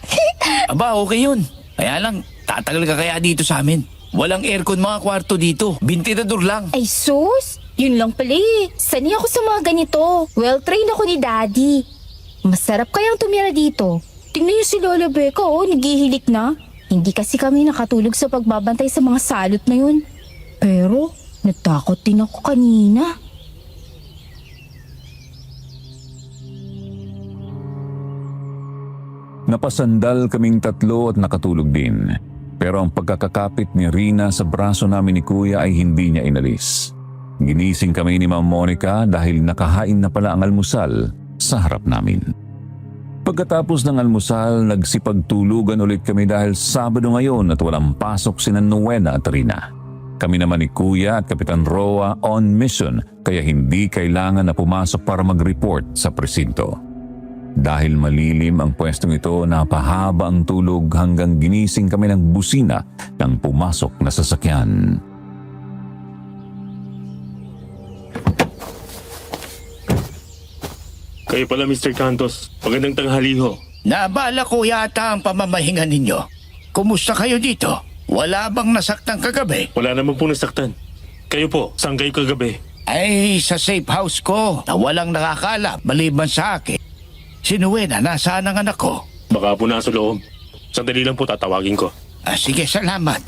Aba, okay yun. Kaya lang, tatagal ka kaya dito sa amin. Walang aircon mga kwarto dito. Bintidador lang. Ay sus, yun lang pala eh. Sanay ako sa mga ganito. Well-trained ako ni Daddy. Masarap kayang tumira dito. Tingnan niyo si Lola Becca, oh, nagihilik na. Hindi kasi kami nakatulog sa pagbabantay sa mga salot na yun. Pero, natakot din ako kanina. Napasandal kaming tatlo at nakatulog din. Pero ang pagkakakapit ni Rina sa braso namin ni Kuya ay hindi niya inalis. Ginising kami ni Ma'am Monica dahil nakahain na pala ang almusal sa harap namin. Pagkatapos ng almusal, nagsipagtulugan ulit kami dahil Sabado ngayon at walang pasok sina Nuena at Rina. Kami naman ni Kuya at Kapitan Roa on mission kaya hindi kailangan na pumasok para mag-report sa presinto. Dahil malilim ang pwestong ito, napahaba ang tulog hanggang ginising kami ng busina ng pumasok na sasakyan. Kayo pala, Mr. Cantos. Magandang tanghali ho. Nabala ko yata ang pamamahinga ninyo. Kumusta kayo dito? Wala bang nasaktan kagabi? Wala naman pong nasaktan. Kayo po, saan kayo kagabi? Ay, sa safe house ko na walang nakakala maliban sa akin. Si Nuena, nasaan ang anak ko? Baka po nasa loob. Sandali lang po, tatawagin ko. Sige, salamat.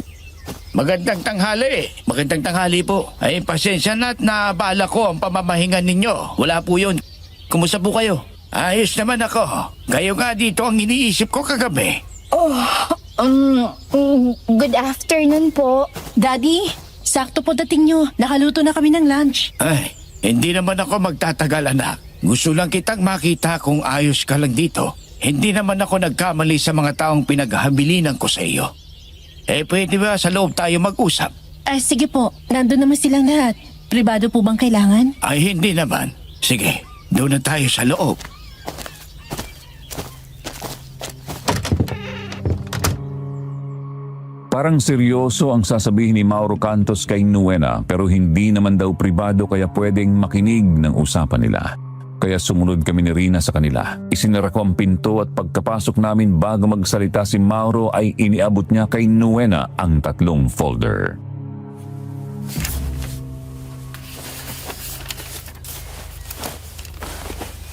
Magandang tanghali. Magandang tanghali po. Ay, pasensya na at nabala ko ang pamamahinga ninyo. Wala po yun. Kumusta po kayo? Ayos naman ako. Kayo nga dito ang iniisip ko kagabi. Good afternoon po. Daddy, sakto po dating nyo. Nakaluto na kami ng lunch. Ay, hindi naman ako magtatagal, anak. Gusto lang kitang makita kung ayos ka lang dito. Hindi naman ako nagkamali sa mga taong pinaghabilinan ko sa iyo. Pwede ba sa loob tayo mag-usap? Ay, sige po. Nandun naman silang lahat. Pribado po bang kailangan? Ay, hindi naman. Sige, doon na tayo sa loob. Parang seryoso ang sasabihin ni Mauro Cantos kay Nuena pero hindi naman daw pribado kaya pwedeng makinig ng usapan nila. Kaya sumunod kami ni Rina sa kanila. Isinara ko ang pinto at pagkapasok namin bago magsalita si Mauro ay iniabot niya kay Nuena ang 3 folder.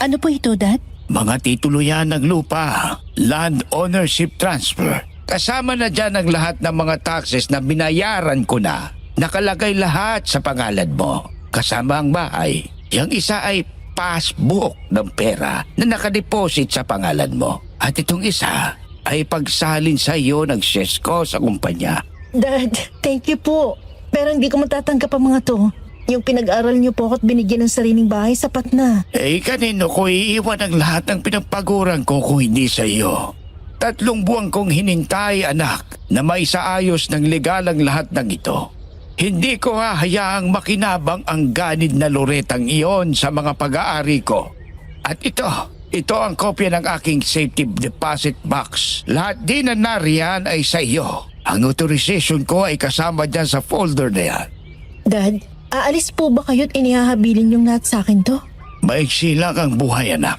Ano po ito, Dad? Mga titulo yan ng lupa. Land ownership transfer. Kasama na dyan ang lahat ng mga taxes na binayaran ko na. Nakalagay lahat sa pangalan mo. Kasama ang bahay. Yang isa ay passbook ng pera na nakadeposit sa pangalan mo. At itong isa ay pagsalin sa iyo ng shares ko sa kumpanya. Dad, thank you po. Pero hindi ko matatanggap ang mga to. Yung pinag-aral niyo po at binigyan ng sariling bahay, sapat na. Kanino ko iiwan ang lahat ng pinagpaguran ko kung hindi sa iyo? 3 buwan kong hinintay, anak, na maisaayos ng legal ang lahat ng ito. Hindi ko hahayaang makinabang ang ganid na loretang iyon sa mga pag-aari ko. At ito ang kopya ng aking safety deposit box. Lahat din na nariyan ay sa iyo. Ang authorization ko ay kasama dyan sa folder na yan. Dad, aalis po ba kayo at inihahabilin yung lahat sa akin to? Maiksi lang ang buhay, anak.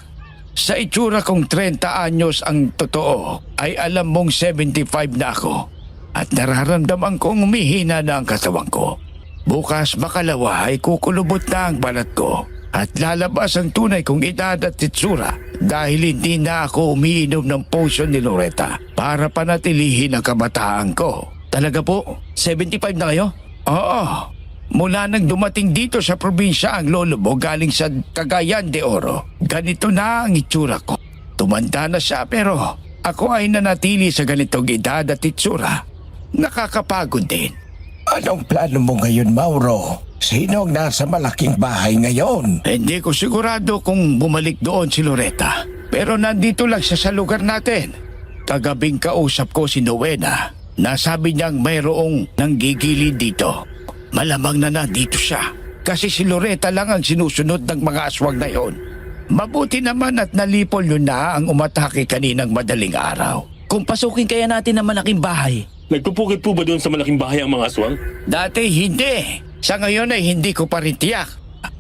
Sa itsura kong 30 anyos ang totoo, ay alam mong 75 na ako. At nararamdaman kong umihina na ang katawan ko. Bukas makalawa ay kukulubot na ang balat ko. At lalabas ang tunay kong edad at itsura dahil hindi na ako umiinom ng potion ni Loretta para panatilihin ang kabataan ko. Talaga po? 75 na kayo? Oo. Mula nang dumating dito sa probinsya ang lolo mo galing sa Cagayan de Oro, ganito na ang itsura ko. Tumanda na siya pero ako ay nanatili sa ganitong edad at itsura. Nakakapagod din. Anong plano mo ngayon, Mauro? Sino ang nasa malaking bahay ngayon? Hindi ko sigurado kung bumalik doon si Loretta. Pero nandito lang siya sa lugar natin. Kagabing kausap ko si Nowena. Nasabi niyang mayroong nanggigilid dito. Malamang na nandito siya. Kasi si Loretta lang ang sinusunod ng mga aswang na yon. Mabuti naman at nalipol yun na ang umatake kaninang madaling araw. Kung pasukin kaya natin ang malaking bahay, Nagpupukit po ba doon sa malaking bahay ang mga aswang? Dati hindi. Sa ngayon ay hindi ko pa rin tiyak.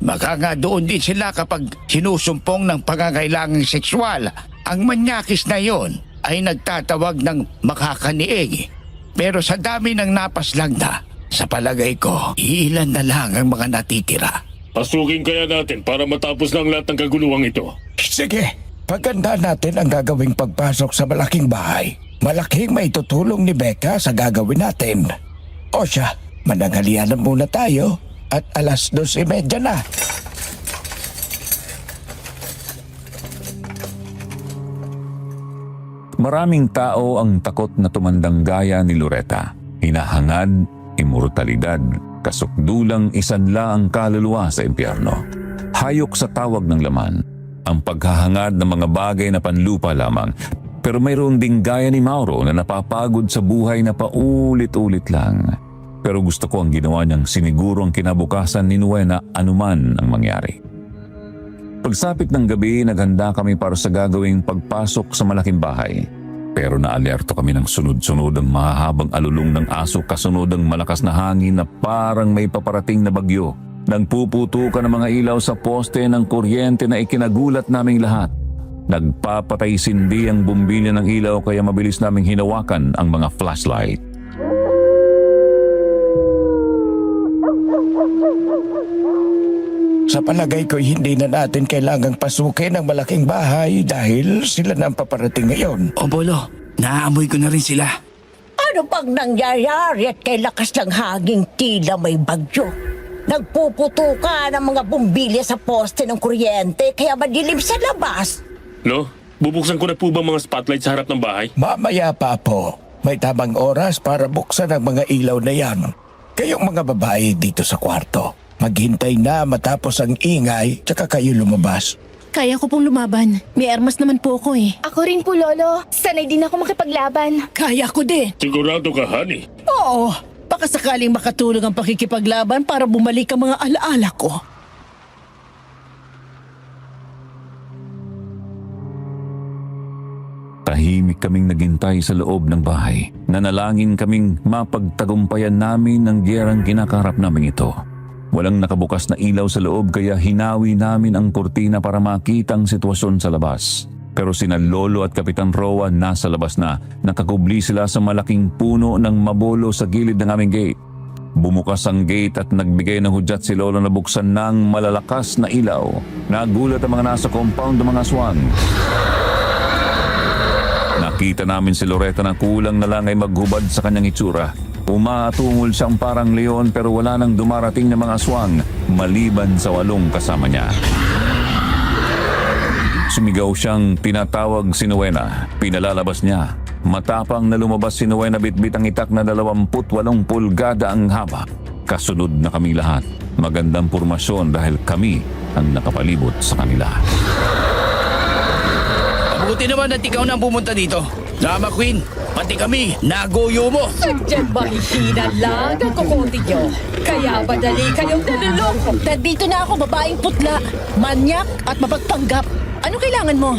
Baka nga doon din sila kapag sinusumpong ng pangangailangang sexual. Ang manyakis na yon ay nagtatawag ng makakaniig. Pero sa dami ng napaslang na, sa palagay ko, iilan na lang ang mga natitira. Pasukin kaya natin para matapos na ang lahat ng kaguluhang ito. Sige, paganda natin ang gagawing pagpasok sa malaking bahay. Malaking maitutulong ni Becca sa gagawin natin. O siya, mananghalian na muna tayo at 2:30 na. Maraming tao ang takot na tumandang gaya ni Loretta. Hinahangad, immortalidad, kasukdulang isanla ang kaluluwa sa impyerno. Hayok sa tawag ng laman, ang paghahangad ng mga bagay na panlupa lamang. Pero mayroon ding gaya ni Mauro na napapagod sa buhay na paulit-ulit lang. Pero gusto ko ang ginawa niyang siniguro ang kinabukasan ni Nowena anuman ang mangyari. Pagsapit ng gabi, naghanda kami para sa gagawing pagpasok sa malaking bahay. Pero naalerto kami ng sunod-sunod ang mahahabang alulong ng aso kasunod ang malakas na hangin na parang may paparating na bagyo. Nagpuputukan ng mga ilaw sa poste ng kuryente na ikinagulat naming lahat. Nagpapatay-sindi ang bumbilya ng ilaw kaya mabilis naming hinawakan ang mga flashlight. Sa palagay ko hindi na natin kailangang pasukin ang malaking bahay dahil sila na ang paparating ngayon. o Bolo, naaamoy ko na rin sila. Ano pag nangyayari at kay lakas ng hangin tila may bagyo? Nagpuputukan ang mga bumbilya sa poste ng kuryente kaya madilim sa labas. No? Bubuksan ko na po ba mga spotlight sa harap ng bahay? Mamaya pa po. May tamang oras para buksan ang mga ilaw na yan. Kayong mga babae dito sa kwarto, maghintay na matapos ang ingay tsaka kayo lumabas. Kaya ko pong lumaban. May armas naman po ako eh. Ako rin po, Lolo. Sanay din ako makipaglaban. Kaya ko din. Sigurado ka, honey. Oo. Baka sakaling makatulong ang pakikipaglaban para bumalik ang mga alaala ko. Tahimik kaming naghintay sa loob ng bahay. Nanalangin kaming mapagtagumpayan namin ang giyerang kinakaharap namin ito. Walang nakabukas na ilaw sa loob kaya hinawi namin ang kurtina para makita ang sitwasyon sa labas. Pero sina Lolo at Kapitan Roa nasa labas na. Nakakubli sila sa malaking puno ng mabolo sa gilid ng aming gate. Bumukas ang gate at nagbigay ng hudyat si Lolo na buksan ng malalakas na ilaw. Nagulat ang mga nasa compound ng mga aswang. Nakita namin si Loretta na kulang na lang ay maghubad sa kanyang itsura. Umatungol siyang parang leon pero wala nang dumarating na mga aswang maliban sa 8 kasama niya. Sumigaw siyang tinatawag si Nowena. Pinalalabas niya. Matapang na lumabas si Nowena bitbit ang itak na 28 pulgada ang haba. Kasunod na kami lahat. Magandang pormasyon dahil kami ang nakapalibot sa kanila. Mabuti naman at ikaw na ang pumunta dito. Drama Queen, pati kami, nagoyo mo. Sadyang mahihina lang ang kukunti nyo. Kaya madali kayong naluloko. Nandito na ako, babaeng putla, manyak at mapagpanggap. Ano kailangan mo?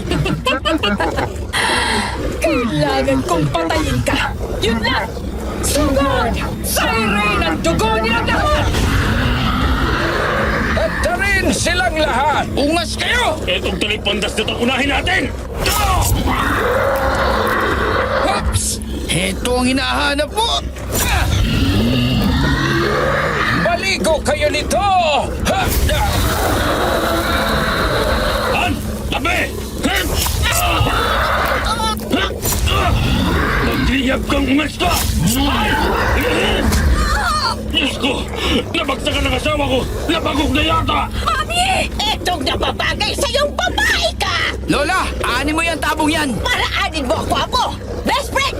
Kailangan kong patayin ka. Yun lang! Sugod! Siren ang dugo nilang lahat! Tarin silang lahat! Ungas kayo! Etong talipandas na itong unahin natin! Hops! Ito ang hinahanap mo! Baligo kayo nito! Han! Tabi! Magliyab kang ungas ka! Diyos ko! Nabagsakan ng asawa ko! Nabagok na yata! Mami! Etong napapagay sa iyong babae ka! Lola, aanin mo yan tabong yan. Paraanin mo ako, Apo! Best friend!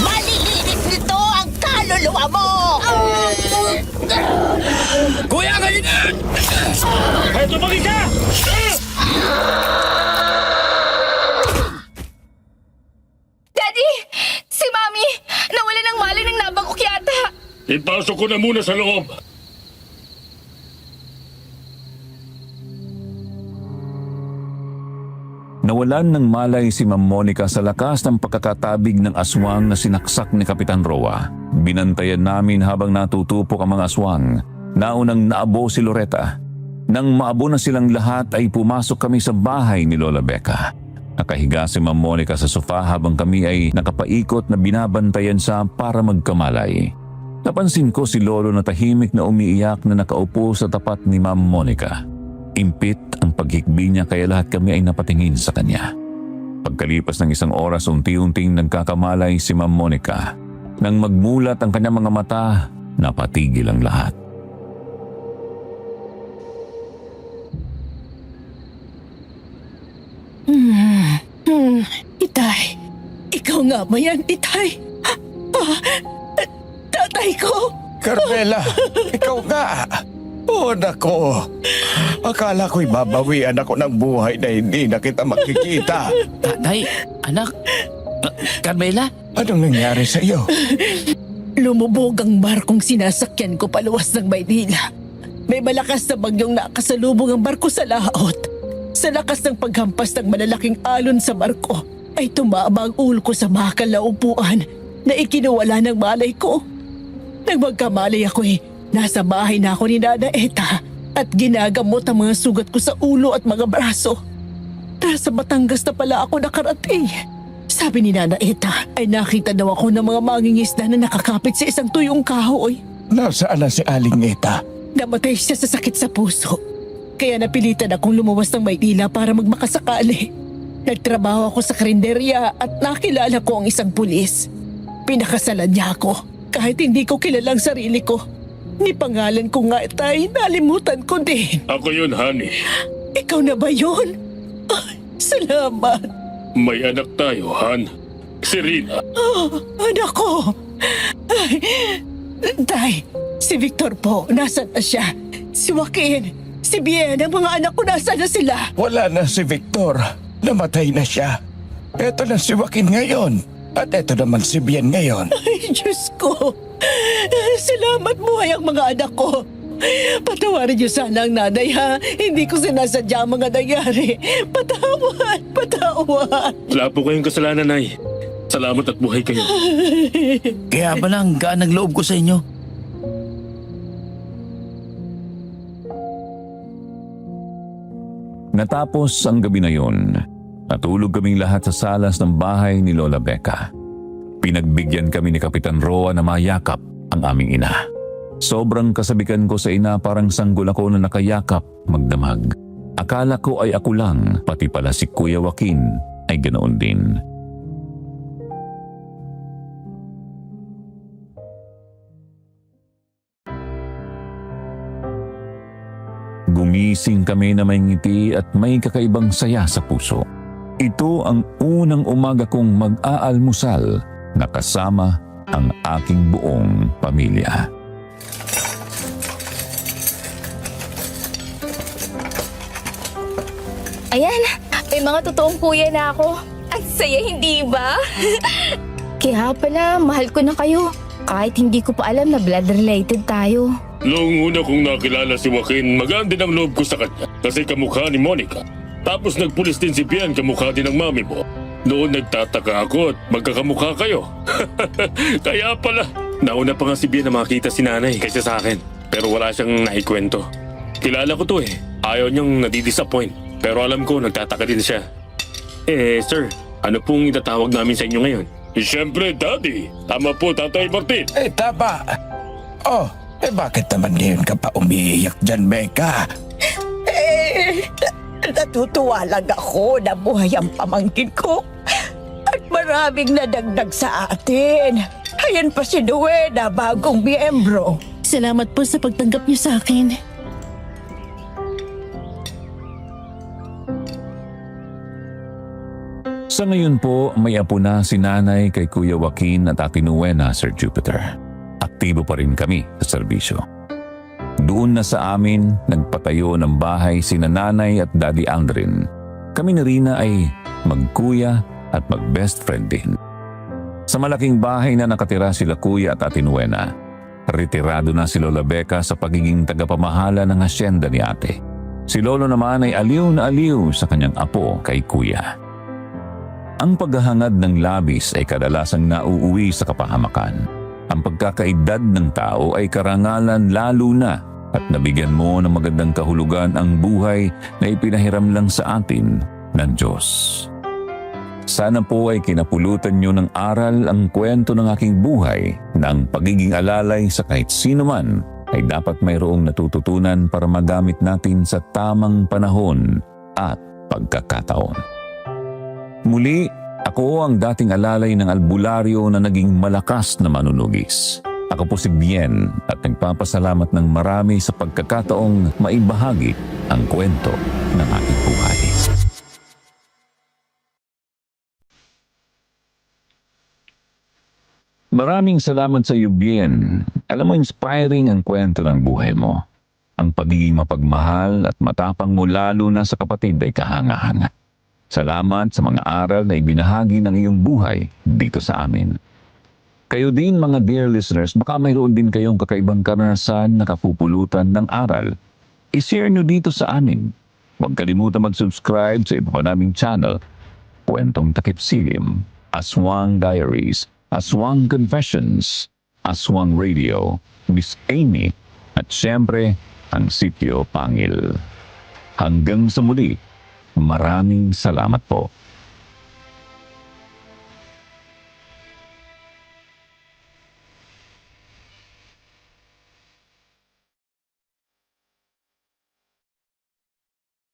Malilinis nito ang kaluluwa mo! Kuya, ngayon na! Eto mag-isa! Ipasok ko na muna sa loob. Nawalan ng malay si Ma'am Monica sa lakas ng pagkakatabig ng aswang na sinaksak ni Kapitan Roa. Binantayan namin habang natutupok ang mga aswang. Naunang naabo si Loretta. Nang maabo na silang lahat ay pumasok kami sa bahay ni Lola Becca. Nakahiga si Ma'am Monica sa sofa habang kami ay nakapaikot na binabantayan siya para magkamalay. Napansin ko si Lolo na tahimik na umiiyak na nakaupo sa tapat ni Ma'am Monica. Impit ang paghikbi niya kaya lahat kami ay napatingin sa kanya. Pagkalipas ng isang oras, unti-unting nagkakamalay si Ma'am Monica. Nang magmulat ang kanyang mga mata, napatigil ang lahat. Itay, ikaw nga ba yan, Itay? Tatay ko! Carmela, ikaw nga. Oh, nako. Akala ko'y babawian ako ng buhay na hindi na kita makikita. Tatay, anak, Carmela? Anong nangyari sa iyo? Lumubog ang barkong sinasakyan ko paluwas ng Maynila. May malakas na bagyong nakasalubong ang barko sa laot. Sa lakas ng paghampas ng malalaking alon sa barko, ay tumaba ang ulo ko sa bakal na upuan na ikinuwala ng malay ko. Nang magkamalay ako'y nasa bahay na ako ni Nana Eta at ginagamot ang mga sugat ko sa ulo at mga braso. Nasa Batangas na pala ako nakarating. Sabi ni Nana Eta ay nakita daw ako ng mga mangingisda na nakakapit sa isang tuyong kahoy. Nasaan na si Aling Eta? Namatay siya sa sakit sa puso. Kaya napilitan akong lumuwas ng Maynila para magmakasakali. Nagtrabaho ako sa karinderya at nakilala ko ang isang pulis. Pinakasalan niya ako kahit hindi ko kilalang sarili ko. Ni pangalan ko nga itay, nalimutan ko din. Ako yun, honey. Ikaw na ba yun? Salamat. May anak tayo, Han. Si Rina. Anak ko. Ay, tay, si Victor po, nasan na siya? Si Joaquin, si Bien, ang mga anak ko, nasan na sila? Wala na si Victor. Namatay na siya. Eto na si Joaquin ngayon. At eto naman si Bien ngayon. Ay, Diyos ko. Salamat buhay ang mga anak ko. Patawarin niyo sana ang nanay, ha? Hindi ko sinasadya ang mga nangyari. Patawad. Wala po kayong kasalanan, Nay. Salamat at buhay kayo. Kaya ba lang gaan ng loob ko sa inyo? Natapos ang gabi na yun, natulog kaming lahat sa salas ng bahay ni Lola Becca. Pinagbigyan kami ni Kapitan Roa na mayakap ang aming ina. Sobrang kasabikan ko sa ina, parang sanggol ako na nakayakap magdamag. Akala ko ay ako lang, pati pala si Kuya Joaquin ay ganoon din. Gumising kami na may ngiti at may kakaibang saya sa puso. Ito ang unang umaga kong mag-aalmusal na kasama ang aking buong pamilya. Ayan, may mga totoong kuya na ako. Ang saya, hindi ba? Kaya pala, mahal ko na kayo. Kahit hindi ko pa alam na blood-related tayo. Noong una kong nakilala si Joaquin, magaan din ang loob ko sa kanya kasi kamukha ni Monica. Tapos nagpulis din si Pian, kamukha din ng mami mo. Noon nagtataka ako at magkakamukha kayo. Kaya pala. Nauna pa nga si Bien na makita si nanay kaysa sa akin. Pero wala siyang naikwento. Kilala ko to eh. Ayaw niyang nadidisappoint. Pero alam ko nagtataka din siya. Sir, ano pong itatawag namin sa inyo ngayon? Siyempre, Daddy. Tama po, Tatay Martin. Tama. Oh, bakit naman ngayon ka pa umiiyak dyan, Becca? Natutuwa lang ako na buhay ang pamangkin ko. At maraming nadagdag sa atin. Ayan pa si Nuena, bagong miyembro. Salamat po sa pagtanggap niyo sa akin. Sa ngayon po, may apo na si nanay kay Kuya Joaquin at Ate Nuena, Sir Jupiter. Aktibo pa rin kami sa serbisyo. Doon na sa amin, nagpatayo ng bahay sina nanay at Daddy Aldrin. Kami na Rina ay magkuya at mag-best friend din. Sa malaking bahay na nakatira sila Kuya at Ate Nuena, Retirado na si Lola Becca sa pagiging tagapamahala ng asyenda ni ate. Si Lolo naman ay aliw na aliw sa kanyang apo kay Kuya. Ang paghahangad ng labis ay kadalasang nauuwi sa kapahamakan. Ang pagkakaedad ng tao ay karangalan lalo na at nabigyan mo ng magandang kahulugan ang buhay na ipinahiram lang sa atin ng Diyos. Sana po ay kinapulutan nyo ng aral ang kwento ng aking buhay na ang pagiging alalay sa kahit sino man ay dapat mayroong natututunan para magamit natin sa tamang panahon at pagkakataon. Muli, ako ang dating alalay ng albularyo na naging malakas na manunugis. Ako po si Bien at nagpapasalamat ng marami sa pagkakataong maibahagi ang kwento ng aking buhay. Maraming salamat sa iyo, Bien. Alam mo, inspiring ang kwento ng buhay mo. Ang pagiging mapagmahal at matapang mo lalo na sa kapatid ay kahanga-hanga. Salamat sa mga aral na ibinahagi ng iyong buhay dito sa amin. Kayo din mga dear listeners, baka mayroon din kayong kakaibang karanasan na kapupulutan ng aral. I-share nyo dito sa amin. Huwag kalimutan mag-subscribe sa iba pa naming channel. Kwentong Takip Silim, Aswang Diaries, Aswang Confessions, Aswang Radio, Miss Amy, at siyempre, ang Sityo Pangil. Hanggang sa muli, maraming salamat po.